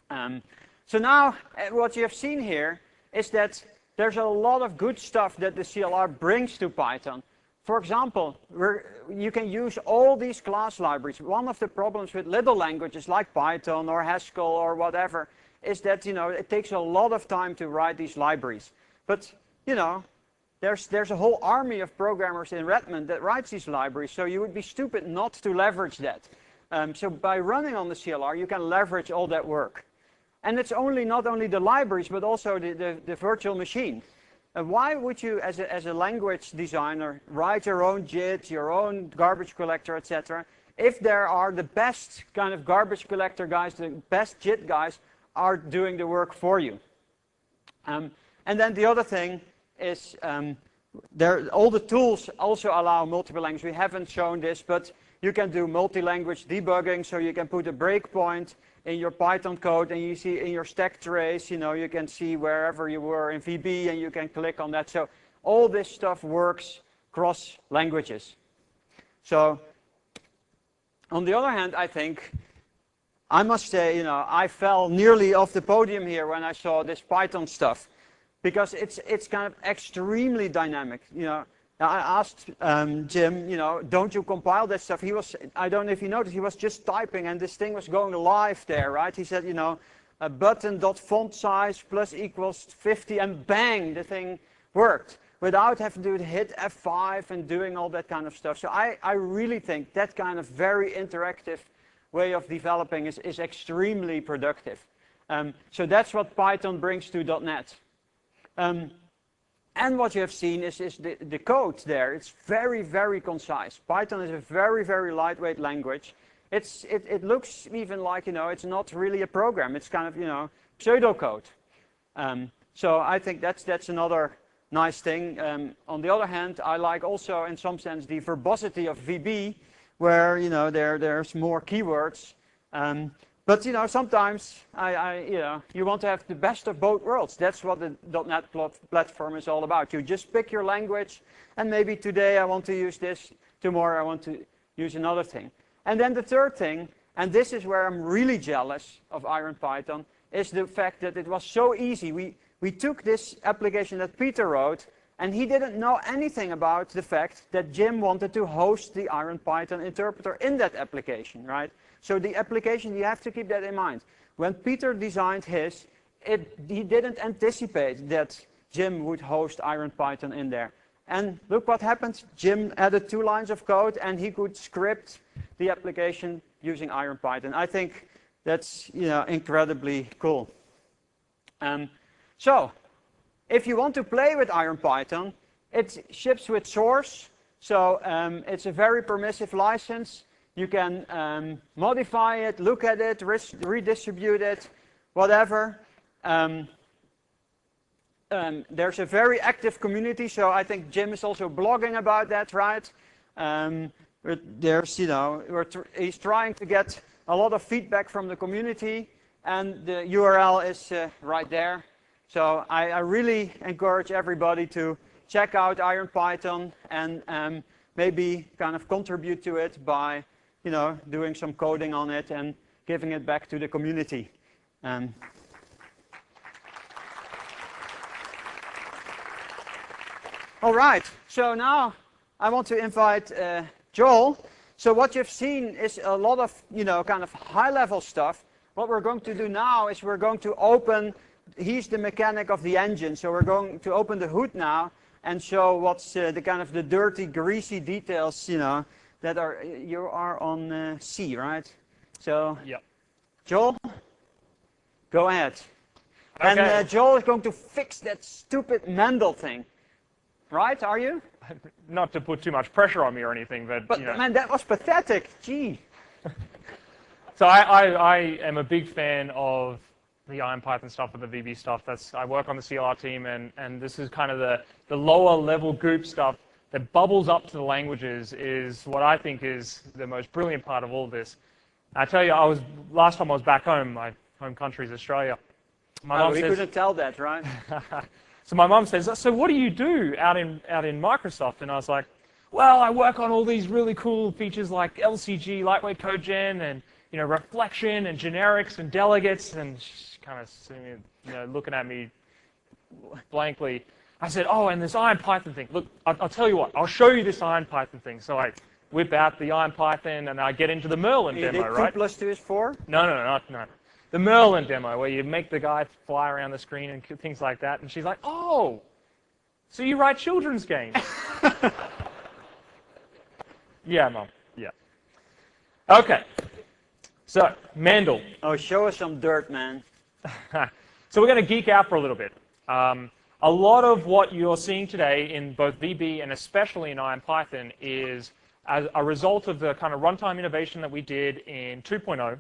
So now, what you have seen here is that there's a lot of good stuff that the CLR brings to Python. For example, you can use all these class libraries. One of the problems with little languages like Python or Haskell or whatever is that, you know, it takes a lot of time to write these libraries. But, you know, there's a whole army of programmers in Redmond that writes these libraries, so you would be stupid not to leverage that. So by running on the CLR, you can leverage all that work. And it's not only the libraries, but also the virtual machine. Why would you, as a language designer, write your own JIT, your own garbage collector, etc., if there are the best kind of garbage collector guys, the best JIT guys, are doing the work for you? And then the other thing is all the tools also allow multiple languages. We haven't shown this, but you can do multi-language debugging, so you can put a breakpoint in your Python code, and you see in your stack trace, you know, you can see wherever you were in VB, and you can click on that. So all this stuff works cross languages. So on the other hand, I think, I must say, you know, I fell nearly off the podium here when I saw this Python stuff, because it's kind of extremely dynamic. You know, I asked Jim, you know, don't you compile that stuff? He was, I don't know if you noticed, he was just typing and this thing was going live there, right? He said, you know, a button.font size plus equals 50, and bang, the thing worked without having to hit F5 and doing all that kind of stuff. So I really think that kind of very interactive way of developing is extremely productive. So that's what Python brings to .NET. And what you have seen is the code there. It's very, very concise. Python is a very, very lightweight language. It looks even like, you know, it's not really a program. It's kind of, you know, pseudocode. So I think that's another nice thing. On the other hand, I like also, in some sense, the verbosity of VB, where there's more keywords. But sometimes you want to have the best of both worlds. That's what the .NET platform is all about. You just pick your language, and maybe today I want to use this, tomorrow I want to use another thing. And then the third thing, and this is where I'm really jealous of IronPython, is the fact that it was so easy. We took this application that Peter wrote, and he didn't know anything about the fact that Jim wanted to host the IronPython interpreter in that application, right? So the application, you have to keep that in mind. When Peter designed his, he didn't anticipate that Jim would host IronPython in there. And look what happened. Jim added 2 lines of code, and he could script the application using IronPython. I think that's incredibly cool. So if you want to play with IronPython, it ships with source. So it's a very permissive license. You can modify it, look at it, redistribute it, whatever. There's a very active community, so I think Jim is also blogging about that, right? He's trying to get a lot of feedback from the community, and the URL is right there. So I really encourage everybody to check out IronPython and maybe kind of contribute to it by doing some coding on it and giving it back to the community. All right, so now I want to invite Joel. So what you've seen is a lot of, kind of high-level stuff. What we're going to do now is we're going to open, he's the mechanic of the engine, so we're going to open the hood now and show what's the kind of the dirty, greasy details, that you are on C, right? So, yep. Joel, go ahead. Okay. And Joel is going to fix that stupid Mendel thing. Right, are you? Not to put too much pressure on me or anything, but man, that was pathetic. Gee. So I am a big fan of the IronPython stuff and the VB stuff. I work on the CLR team, and this is kind of the lower level goop stuff that bubbles up to the languages is what I think is the most brilliant part of all of this. I tell you, last time I was back home, my home country is Australia. We couldn't tell that, right? So my mom says, so what do you do out in Microsoft? And I was like, well, I work on all these really cool features like LCG, lightweight code gen, and reflection and generics and delegates. And she's kind of looking at me blankly. I said, oh, and this IronPython thing. Look, I'll tell you what. I'll show you this IronPython thing. So I whip out the IronPython and I get into the Merlin demo, right? 2 + 2 is 4? No. The Merlin demo, where you make the guy fly around the screen and things like that. And she's like, oh, so you write children's games? Yeah, Mom, yeah. Okay, so Mandel. Oh, show us some dirt, man. So we're going to geek out for a little bit. A lot of what you're seeing today in both VB and especially in IronPython is as a result of the kind of runtime innovation that we did in 2.0.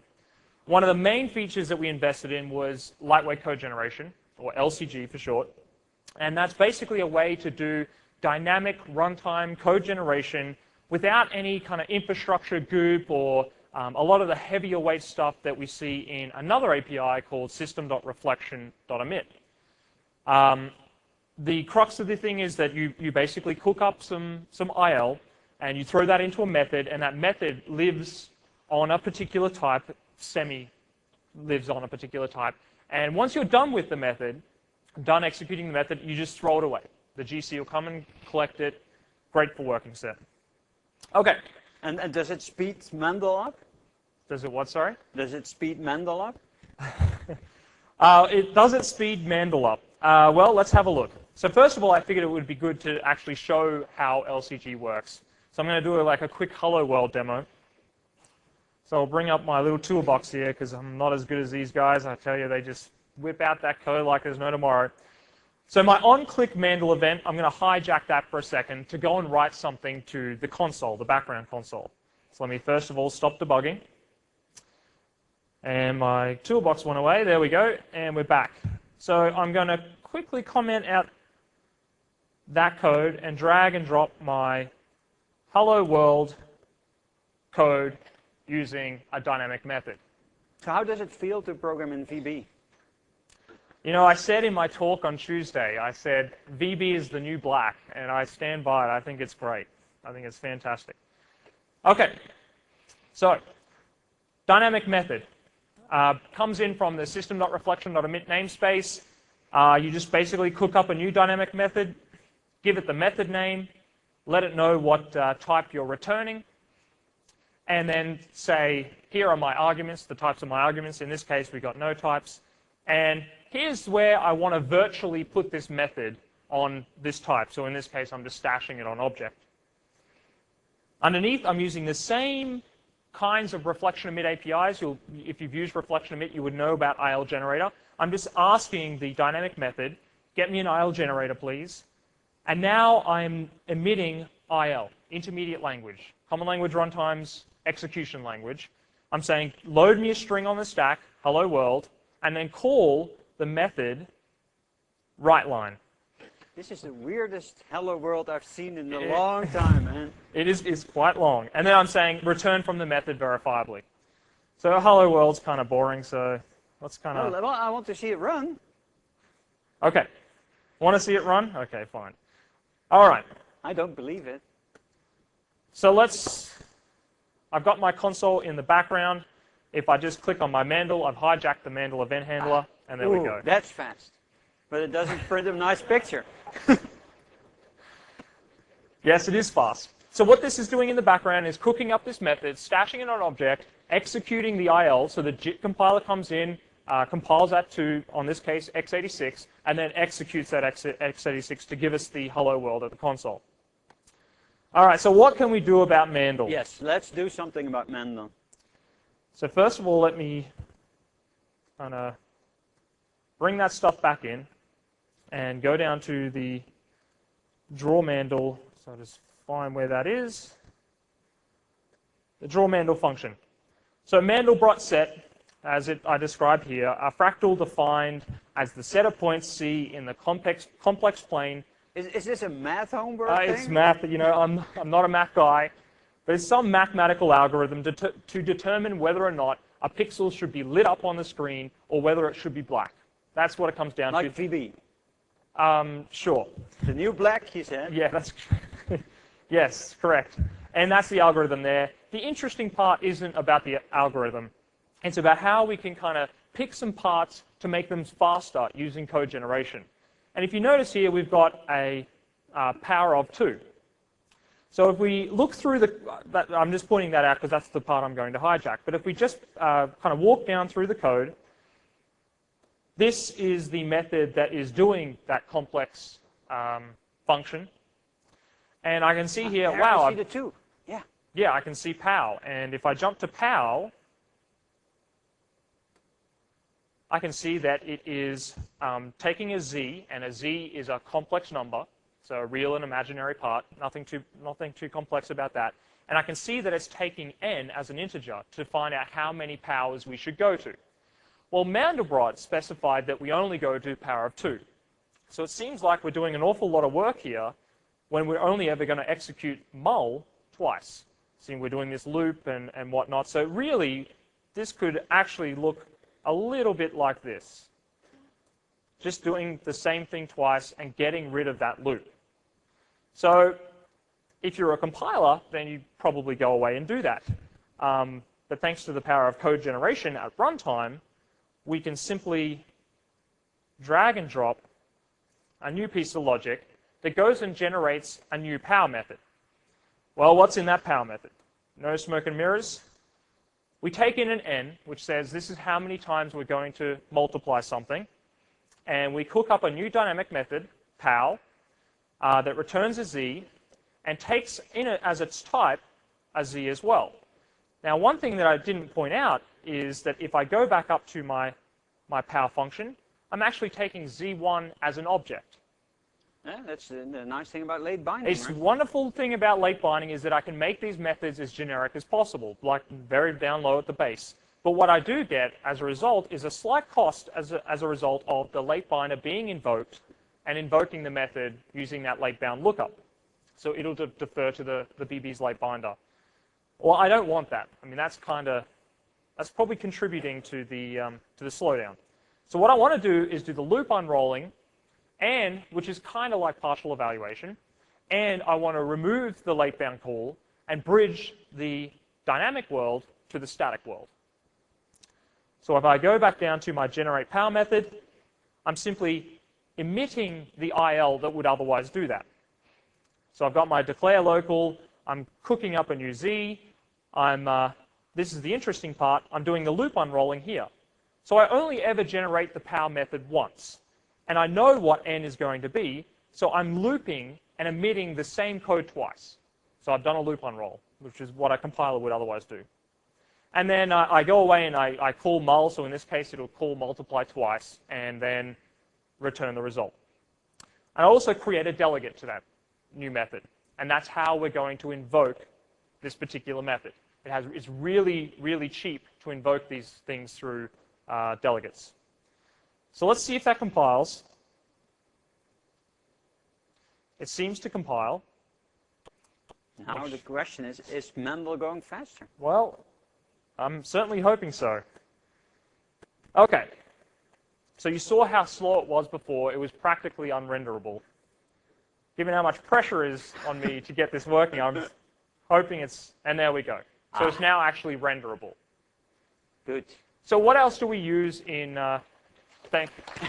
One of the main features that we invested in was lightweight code generation, or LCG for short. And that's basically a way to do dynamic runtime code generation without any kind of infrastructure goop or a lot of the heavier weight stuff that we see in another API called system.reflection.emit. The crux of the thing is that you basically cook up some IL and you throw that into a method, and that method lives on a particular type, lives on a particular type. And once you're done with the method, done executing the method, you just throw it away. The GC will come and collect it. Great for working set. Okay. And does it speed Mendel up? Does it what, sorry? Does it speed Mendel up? Does it speed Mandel up? Well, let's have a look. So first of all, I figured it would be good to actually show how LCG works. So I'm going to do like a quick Hello World demo. So I'll bring up my little toolbox here because I'm not as good as these guys. I tell you, they just whip out that code like there's no tomorrow. So my on-click Mandel event, I'm going to hijack that for a second to go and write something to the console, the background console. So let me first of all stop debugging. And my toolbox went away. There we go. And we're back. So I'm going to quickly comment out that code and drag and drop my hello world code using a dynamic method. So how does it feel to program in VB? You know, I said in my talk on Tuesday, I said VB is the new black, and I stand by it. I think it's great. I think it's fantastic. Okay, so dynamic method comes in from the system.reflection.emit namespace. You just basically cook up a new dynamic method, give it the method name, let it know what type you're returning, and then say, here are my arguments, the types of my arguments. In this case, we got no types. And here's where I want to virtually put this method on this type. So in this case, I'm just stashing it on object. Underneath, I'm using the same kinds of reflection emit APIs. If you've used reflection emit, you would know about IL generator. I'm just asking the dynamic method, get me an IL generator, please. And now I'm emitting IL, intermediate language, common language runtimes, execution language. I'm saying, load me a string on the stack, hello world, and then call the method writeLine. This is the weirdest hello world I've seen in a long time, man. It's quite long. And then I'm saying, return from the method verifiably. So hello world's kind of boring, so let's kind of... Well, I want to see it run. Okay. Want to see it run? Okay, fine. All right. I don't believe it. So I've got my console in the background. If I just click on my Mandel, I've hijacked the Mandel event handler, and there we go. That's fast. But it doesn't print a nice picture. Yes, it is fast. So what this is doing in the background is cooking up this method, stashing it on object, executing the IL, so the JIT compiler comes in, compiles that to, on this case, x86, and then executes that x86 to give us the hello world at the console. All right, so what can we do about Mandel? Yes, let's do something about Mandel. So first of all, let me kind of bring that stuff back in and go down to the draw Mandel. So I'll just find where that is. The draw Mandel function. So Mandelbrot set, as I described here, a fractal defined as the set of points C in the complex plane. Is this a math homework thing? It's math. You know, I'm not a math guy, but it's some mathematical algorithm to determine whether or not a pixel should be lit up on the screen or whether it should be black. That's what it comes down like to. VB. Sure. The new black, he said. Yeah, that's yes, correct. And that's the algorithm there. The interesting part isn't about the algorithm. It's about how we can kind of pick some parts to make them faster using code generation. And if you notice here, we've got a power of 2. So if we look through I'm just pointing that out because that's the part I'm going to hijack. But if we just kind of walk down through the code, this is the method that is doing that complex function. And I can see here, wow. I see the 2. Yeah. Yeah, I can see POW. And if I jump to POW, I can see that it is taking a Z, and a Z is a complex number, so a real and imaginary part, nothing too complex about that. And I can see that it's taking n as an integer to find out how many powers we should go to. Well, Mandelbrot specified that we only go to power of 2. So it seems like we're doing an awful lot of work here when we're only ever going to execute mul twice. See, we're doing this loop and whatnot. So really, this could actually look a little bit like this. Just doing the same thing twice and getting rid of that loop. So if you're a compiler, then you probably go away and do that. But thanks to the power of code generation at runtime, we can simply drag and drop a new piece of logic that goes and generates a new power method. Well, what's in that power method? No smoke and mirrors. We take in an n, which says this is how many times we're going to multiply something. And we cook up a new dynamic method, pow, that returns a z and takes in it as its type a z as well. Now, one thing that I didn't point out is that if I go back up to my pow function, I'm actually taking z1 as an object. Yeah, that's the nice thing about late binding. It's right? wonderful thing about late binding is that I can make these methods as generic as possible, like very down low at the base. But what I do get as a result is a slight cost as a result of the late binder being invoked and invoking the method using that late bound lookup. So it'll defer to the BB's late binder. Well, I don't want that. I mean, that's probably contributing to the slowdown. So what I want to do is do the loop unrolling, and which is kind of like partial evaluation, and I want to remove the late bound call and bridge the dynamic world to the static world. So if I go back down to my generate power method, I'm simply emitting the IL that would otherwise do that. So I've got my declare local, I'm cooking up a new Z, this is the interesting part, I'm doing the loop unrolling here. So I only ever generate the power method once. And I know what n is going to be, so I'm looping and emitting the same code twice. So I've done a loop unroll, which is what a compiler would otherwise do. And then I go away and I call mul, so in this case it'll call multiply twice, and then return the result. I also create a delegate to that new method, and that's how we're going to invoke this particular method. It's really, really cheap to invoke these things through delegates. So let's see if that compiles. It seems to compile. Now the question is Mendel going faster? Well, I'm certainly hoping so. Okay. So you saw how slow it was before. It was practically unrenderable. Given how much pressure is on me to get this working, I'm hoping and there we go. So it's now actually renderable. Good. So what else do we use in, thank you.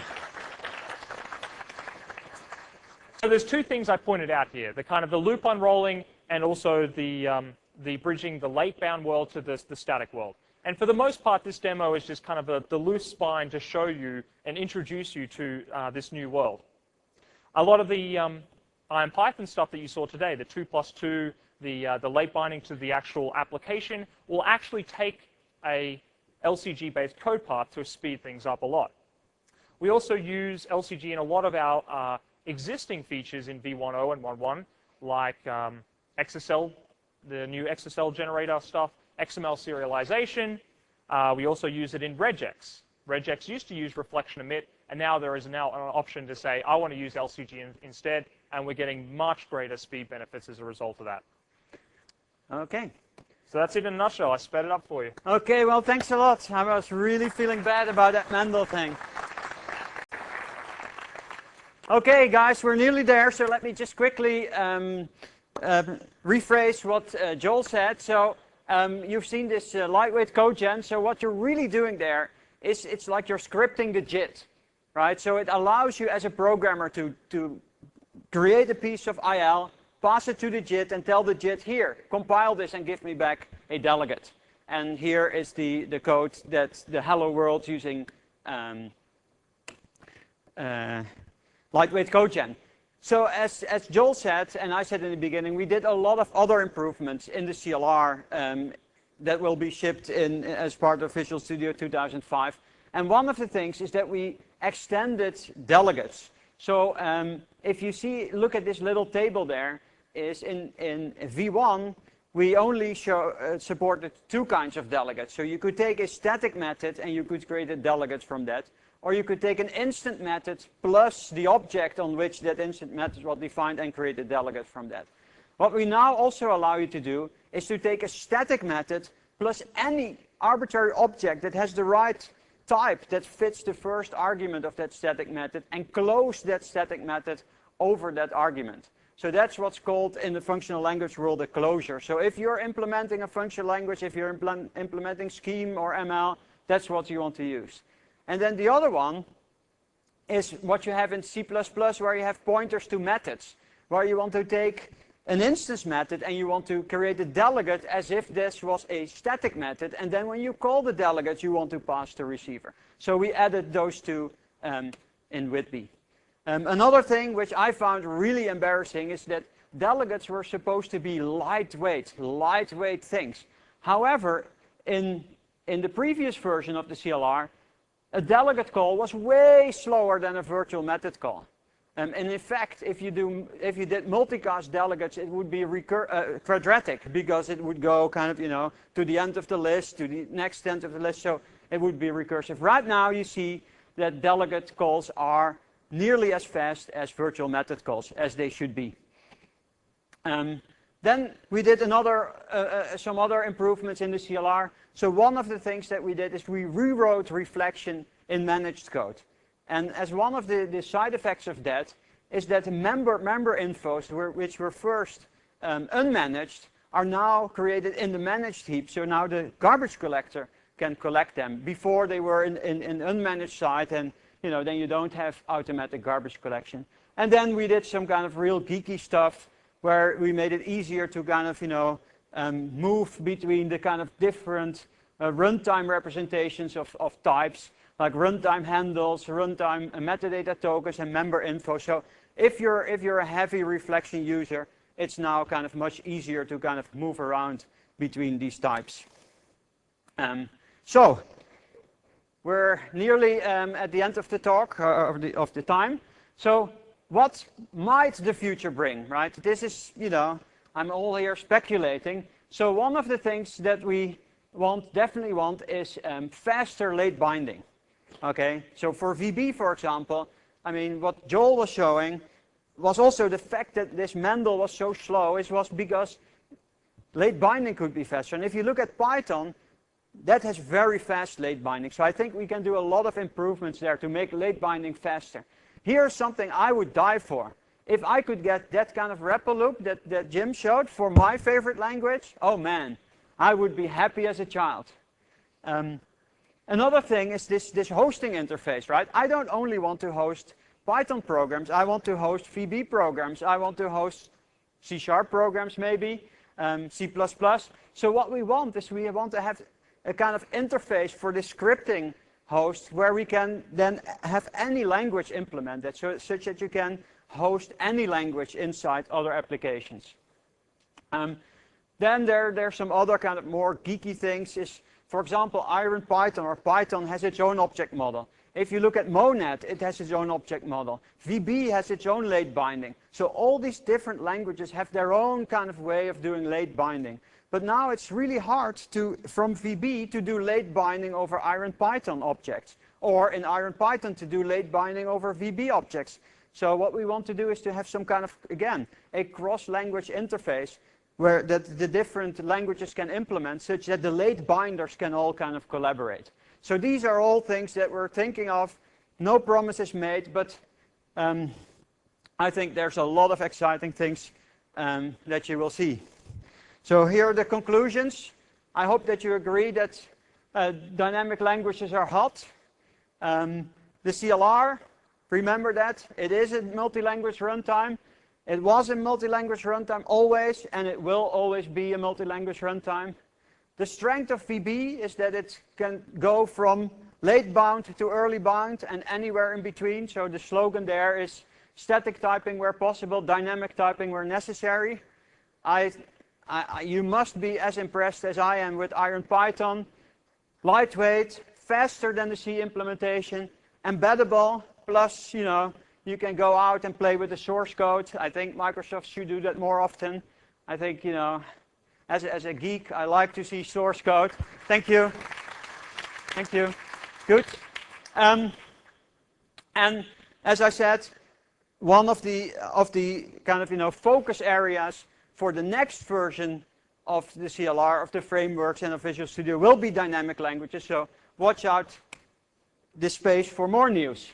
So there's two things I pointed out here, the kind of the loop unrolling and also the bridging the late bound world to the static world. And for the most part, this demo is just kind of the loose spine to show you and introduce you to this new world. A lot of the IronPython stuff that you saw today, the 2+2, the late binding to the actual application, will actually take a LCG-based code path to speed things up a lot. We also use LCG in a lot of our existing features in v10 and 1.1, like XSL, the new XSL generator stuff, XML serialization. We also use it in regex. Regex used to use reflection emit, and now there is now an option to say, I want to use LCG instead, and we're getting much greater speed benefits as a result of that. Okay. So that's it in a nutshell. I sped it up for you. Okay, well, thanks a lot. I was really feeling bad about that Mendel thing. Okay, guys, we're nearly there, so let me just quickly rephrase what Joel said. So you've seen this lightweight code gen. So what you're really doing there is it's like you're scripting the JIT, right? So it allows you as a programmer to create a piece of IL, pass it to the JIT, and tell the JIT, here, compile this and give me back a delegate. And here is the code that the hello world using lightweight code gen. So as Joel said, and I said in the beginning, we did a lot of other improvements in the CLR that will be shipped in as part of Visual Studio 2005. And one of the things is that we extended delegates. So if you look at this little table there, is in V1, we only supported two kinds of delegates. So you could take a static method and you could create a delegate from that. Or you could take an instant method plus the object on which that instant method was defined and create a delegate from that. What we now also allow you to do is to take a static method plus any arbitrary object that has the right type that fits the first argument of that static method and close that static method over that argument. So that's what's called in the functional language world a closure. So if you're implementing a functional language, if you're implementing Scheme or ML, that's what you want to use. And then the other one is what you have in C++, where you have pointers to methods, where you want to take an instance method and you want to create a delegate as if this was a static method, and then when you call the delegate, you want to pass the receiver. So we added those two in Whitby. Another thing which I found really embarrassing is that delegates were supposed to be lightweight things. However, in the previous version of the CLR, a delegate call was way slower than a virtual method call. And in fact, if you did multicast delegates, it would be quadratic, because it would go kind of, to the end of the list, to the next end of the list, so it would be recursive. Right now, you see that delegate calls are nearly as fast as virtual method calls, as they should be. Then we did some other improvements in the CLR. So one of the things that we did is we rewrote reflection in managed code. And as one of the side effects of that is that the member infos, which were first unmanaged, are now created in the managed heap. So now the garbage collector can collect them. Before they were in unmanaged side, and then you don't have automatic garbage collection. And then we did some kind of real geeky stuff where we made it easier to kind of, move between the kind of different runtime representations of types, like runtime handles, runtime metadata tokens, and member info. So if you're a heavy reflection user, it's now kind of much easier to kind of move around between these types. So we're nearly at the end of the talk, of the time. So what might the future bring, right? This is, I'm all here speculating. So one of the things that we definitely want is faster late binding. Okay, so for VB, for example, I mean, what Joel was showing was also the fact that this Mendel was so slow. It was because late binding could be faster. And if you look at Python, that has very fast late binding. So I think we can do a lot of improvements there to make late binding faster. Here's something I would die for. If I could get that kind of REPL loop that Jim showed for my favorite language, oh man, I would be happy as a child. Another thing is this hosting interface, right? I don't only want to host Python programs. I want to host VB programs. I want to host C# programs maybe, C++. So what we want is we want to have a kind of interface for the scripting host where we can then have any language implemented, such that you can host any language inside other applications. Then there's some other kind of more geeky things. Is, for example, IronPython or Python has its own object model. If you look at Monad, it has its own object model. VB has its own late binding. So all these different languages have their own kind of way of doing late binding. But now it's really hard from VB to do late binding over IronPython objects, or in IronPython to do late binding over VB objects. So what we want to do is to have some kind of, again, a cross-language interface where the different languages can implement, such that the late binders can all kind of collaborate. So these are all things that we're thinking of. No promises made, but I think there's a lot of exciting things that you will see. So here are the conclusions. I hope that you agree that dynamic languages are hot. The CLR, remember that. It is a multi-language runtime. It was a multi-language runtime always, and it will always be a multi-language runtime. The strength of VB is that it can go from late bound to early bound and anywhere in between. So the slogan there is static typing where possible, dynamic typing where necessary. You must be as impressed as I am with IronPython. Lightweight, faster than the C implementation, embeddable, plus, you can go out and play with the source code. I think Microsoft should do that more often. I think, as a geek, I like to see source code. Thank you. Thank you. Good. And as I said, one of the kind of, focus areas for the next version of the CLR, of the frameworks and of Visual Studio will be dynamic languages. So watch out this space for more news.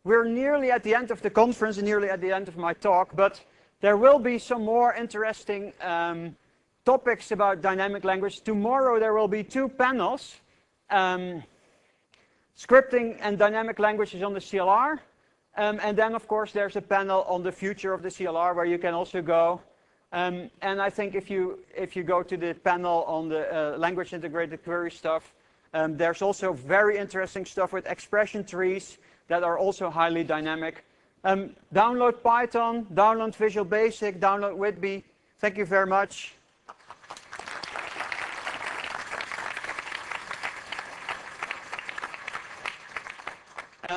We're nearly at the end of the conference and nearly at the end of my talk, but there will be some more interesting topics about dynamic language. Tomorrow there will be 2 panels. Scripting and dynamic languages on the CLR. And then, of course, there's a panel on the future of the CLR where you can also go. And I think if you go to the panel on the language integrated query stuff, there's also very interesting stuff with expression trees that are also highly dynamic. Download Python, download Visual Basic, download Whitby. Thank you very much.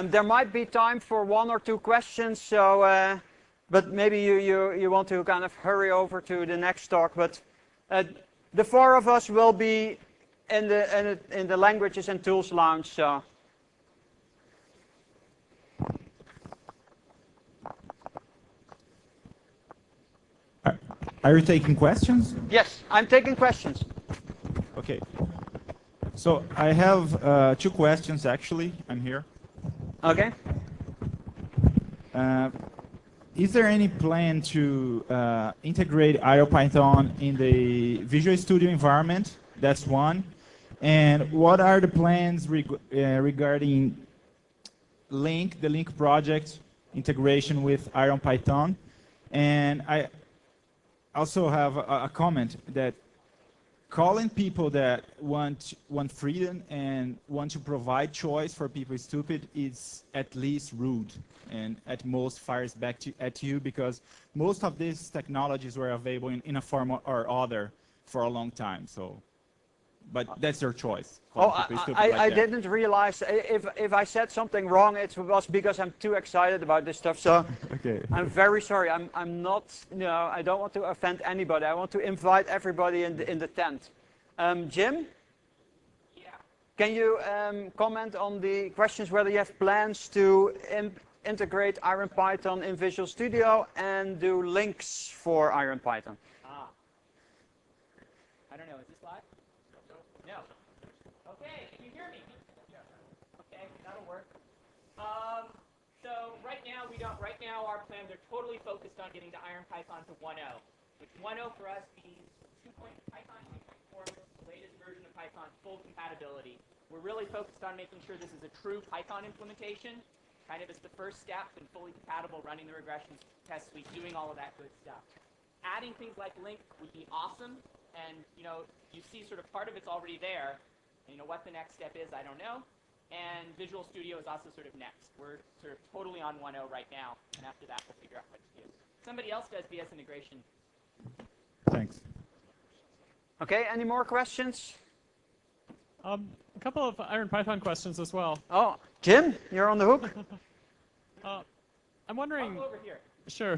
There might be time for 1 or 2 questions, so but maybe you want to kind of hurry over to the next talk. But the 4 of us will be in the Languages and Tools Lounge. So. Are you taking questions? Yes, I'm taking questions. Okay. So I have 2 questions actually. I'm here. Okay. Is there any plan to integrate IroPython in the Visual Studio environment? That's one. And what are the plans regarding the Link project integration with IronPython? And I also have a comment that calling people that want freedom and want to provide choice for people stupid is at least rude, and at most fires back at you, because most of these technologies were available in a form or other for a long time. So, but that's their choice. Oh, I didn't realize if I said something wrong, it was because I'm too excited about this stuff. So Okay. I'm very sorry. I'm not. I don't want to offend anybody. I want to invite everybody in the tent. Jim? Yeah. Can you comment on the questions whether you have plans to integrate IronPython in Visual Studio and do links for IronPython? I don't know. Is this live? No. Okay. Can you hear me? Yeah. Okay, that'll work. So right now we don't. Right now our plans are totally focused on getting to IronPython to 1.0, which 1.0 for us means Python 2.4, the latest version of Python, full compatibility. We're really focused on making sure this is a true Python implementation. Kind of as the first step in fully compatible, running the regression test suite, doing all of that good stuff. Adding things like Link would be awesome, and you see sort of part of it's already there. And, what the next step is, I don't know. And Visual Studio is also sort of next. We're sort of totally on 1.0 right now, and after that we'll figure out what to do. Somebody else does VS integration. Thanks. Okay, any more questions? A couple of IronPython questions as well. Oh, Jim, you're on the hook. I'm wondering. I'll go over here. Sure.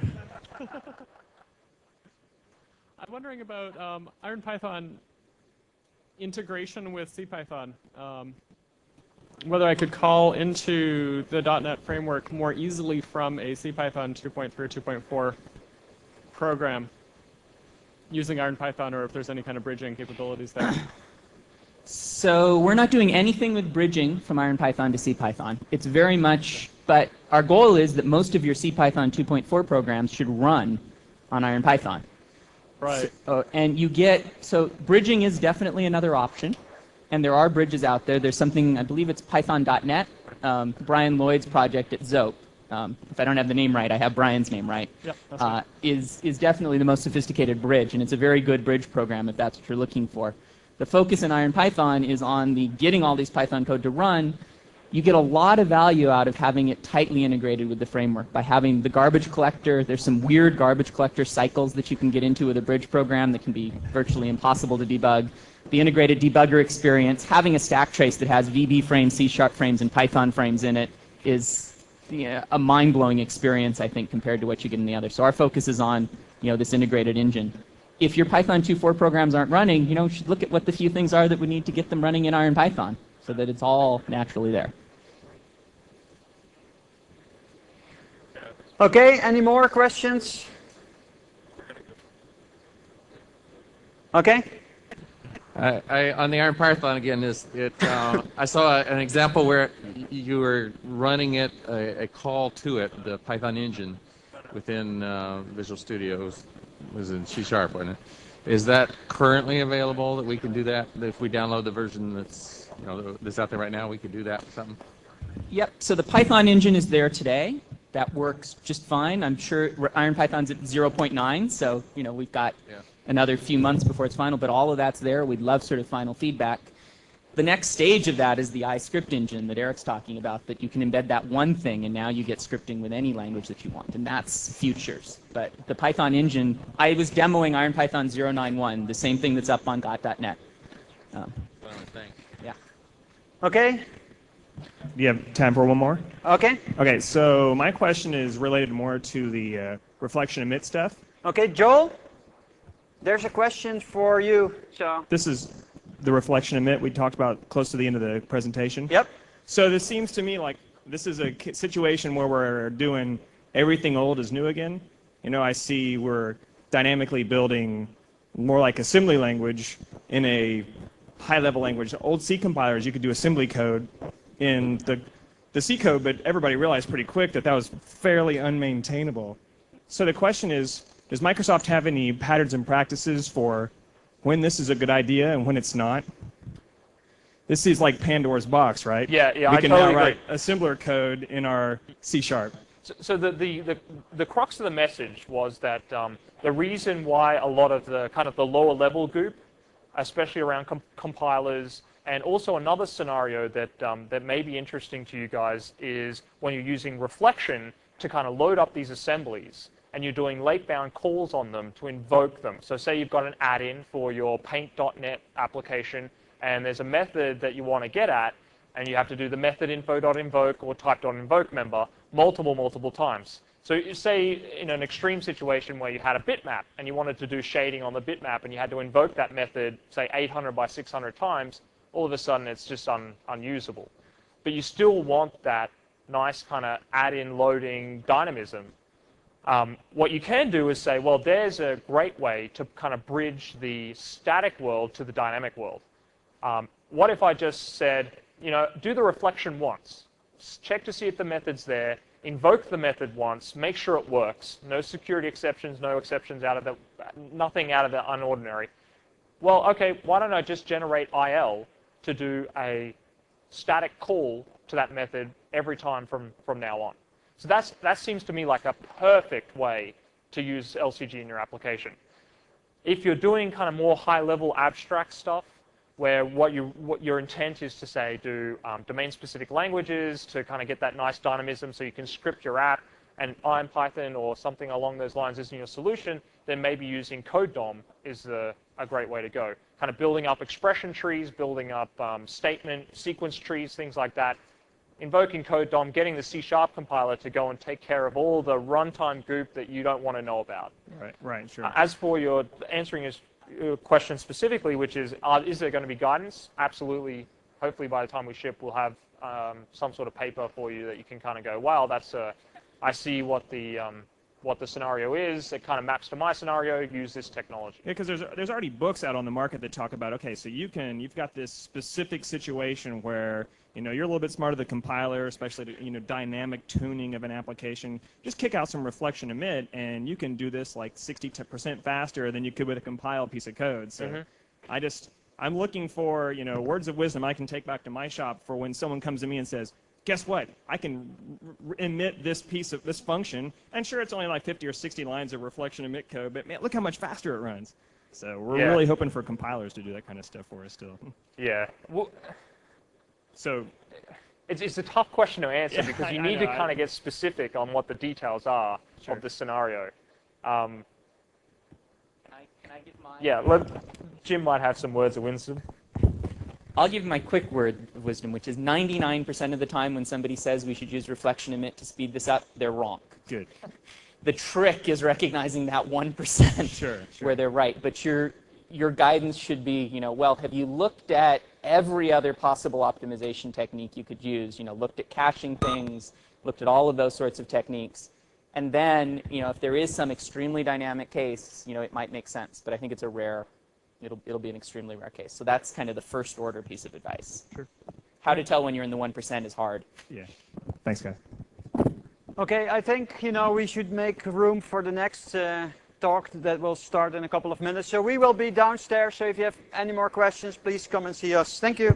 I'm wondering about IronPython integration with CPython. Whether I could call into the .NET framework more easily from a CPython 2.3 or 2.4 program using IronPython, or if there's any kind of bridging capabilities there. So we're not doing anything with bridging from IronPython to CPython. It's very much, but our goal is that most of your CPython 2.4 programs should run on IronPython. Right. And so bridging is definitely another option, and there are bridges out there. There's something, I believe it's python.net, Brian Lloyd's project at Zope. If I don't have the name right, I have Brian's name right. Yep, that's right. Is definitely the most sophisticated bridge, and it's a very good bridge program if that's what you're looking for. The focus in IronPython is on the getting all these Python code to run. You get a lot of value out of having it tightly integrated with the framework by having the garbage collector. There's some weird garbage collector cycles that you can get into with a bridge program that can be virtually impossible to debug. The integrated debugger experience, having a stack trace that has VB frames, C# frames, and Python frames in it is a mind-blowing experience, I think, compared to what you get in the others. So our focus is on this integrated engine. If your Python 2.4 programs aren't running, you should look at what the few things are that would need to get them running in IronPython so that it's all naturally there. Okay, any more questions? Okay. On the IronPython again, I saw an example where you were running it, a call to it, the Python engine within Visual Studio. Was in C#, wasn't it? Is that currently available that we can do that? If we download the version that's that's out there right now, we could do that with something? Yep, so the Python engine is there today. That works just fine. I'm sure IronPython's at 0.9, so we've got another few months before it's final, but all of that's there. We'd love sort of final feedback. The next stage of that is the iScript engine that Erik's talking about, that you can embed that one thing, and now you get scripting with any language that you want, and that's futures. But the Python engine, I was demoing IronPython 0.9.1, the same thing that's up on got.net. Thanks. Yeah. Okay. Do you have time for one more? Okay. Okay, so my question is related more to the reflection emit stuff. Okay, Joel, there's a question for you. So. This is the reflection emit we talked about close to the end of the presentation. Yep. So this seems to me like this is a situation where we're doing everything old is new again. I see we're dynamically building more like assembly language in a high-level language. Old C compilers, you could do assembly code in the C code, but everybody realized pretty quick that that was fairly unmaintainable. So the question is, does Microsoft have any patterns and practices for when this is a good idea and when it's not? This is like Pandora's box, right? Yeah, we I can totally now write agree. assembler code in our C#. So the crux of the message was that the reason why a lot of the kind of the lower level group, especially around compilers, and also another scenario that that may be interesting to you guys is when you're using reflection to kind of load up these assemblies and you're doing late-bound calls on them to invoke them. So say you've got an add-in for your paint.net application and there's a method that you want to get at, and you have to do the method info.invoke or type.invoke member multiple times. So you say in an extreme situation where you had a bitmap and you wanted to do shading on the bitmap and you had to invoke that method, say 800 by 600 times, all of a sudden it's just unusable. But you still want that nice kind of add-in loading dynamism. What you can do is say, well, there's a great way to kind of bridge the static world to the dynamic world. What if I just said, do the reflection once, check to see if the method's there, invoke the method once, make sure it works, no security exceptions, no exceptions nothing out of the unordinary. Well, okay, why don't I just generate IL to do a static call to that method every time from now on? So that seems to me like a perfect way to use LCG in your application. If you're doing kind of more high-level abstract stuff, where what your intent is to say do domain-specific languages to kind of get that nice dynamism so you can script your app, and IronPython or something along those lines isn't your solution, then maybe using CodeDOM is a great way to go. Kind of building up expression trees, building up statement, sequence trees, things like that. Invoking CodeDOM, getting the C# compiler to go and take care of all the runtime goop that you don't want to know about. Right, sure. As for your answering your question specifically, which is there going to be guidance? Absolutely. Hopefully by the time we ship, we'll have some sort of paper for you that you can kind of go, wow, I see what the scenario is. It kind of maps to my scenario. Use this technology. Yeah, because there's already books out on the market that talk about, okay, so you've got this specific situation where you're a little bit smarter than the compiler, especially dynamic tuning of an application. Just kick out some reflection emit, and you can do this like 60% faster than you could with a compiled piece of code. So I'm looking for words of wisdom I can take back to my shop for when someone comes to me and says, guess what? I can emit this piece of this function, and sure, it's only like 50 or 60 lines of reflection emit code, but man, look how much faster it runs. So we're really hoping for compilers to do that kind of stuff for us still. Yeah. Well, so it's a tough question to answer because you need to kind of get specific on what the details are of the scenario. Can I give mine? Yeah, Jim might have some words of wisdom. I'll give my quick word of wisdom, which is 99% of the time when somebody says we should use reflection emit to speed this up, they're wrong. Good. The trick is recognizing that 1% where they're right. But your guidance should be, well, have you looked at every other possible optimization technique you could use? Looked at caching things, looked at all of those sorts of techniques. And then, if there is some extremely dynamic case, it might make sense. But I think it's it'll be an extremely rare case. So that's kind of the first order piece of advice. Sure. How to tell when you're in the 1% is hard. Yeah. Thanks, guys. Okay, I think we should make room for the next talk that will start in a couple of minutes. So we will be downstairs. So if you have any more questions, please come and see us. Thank you.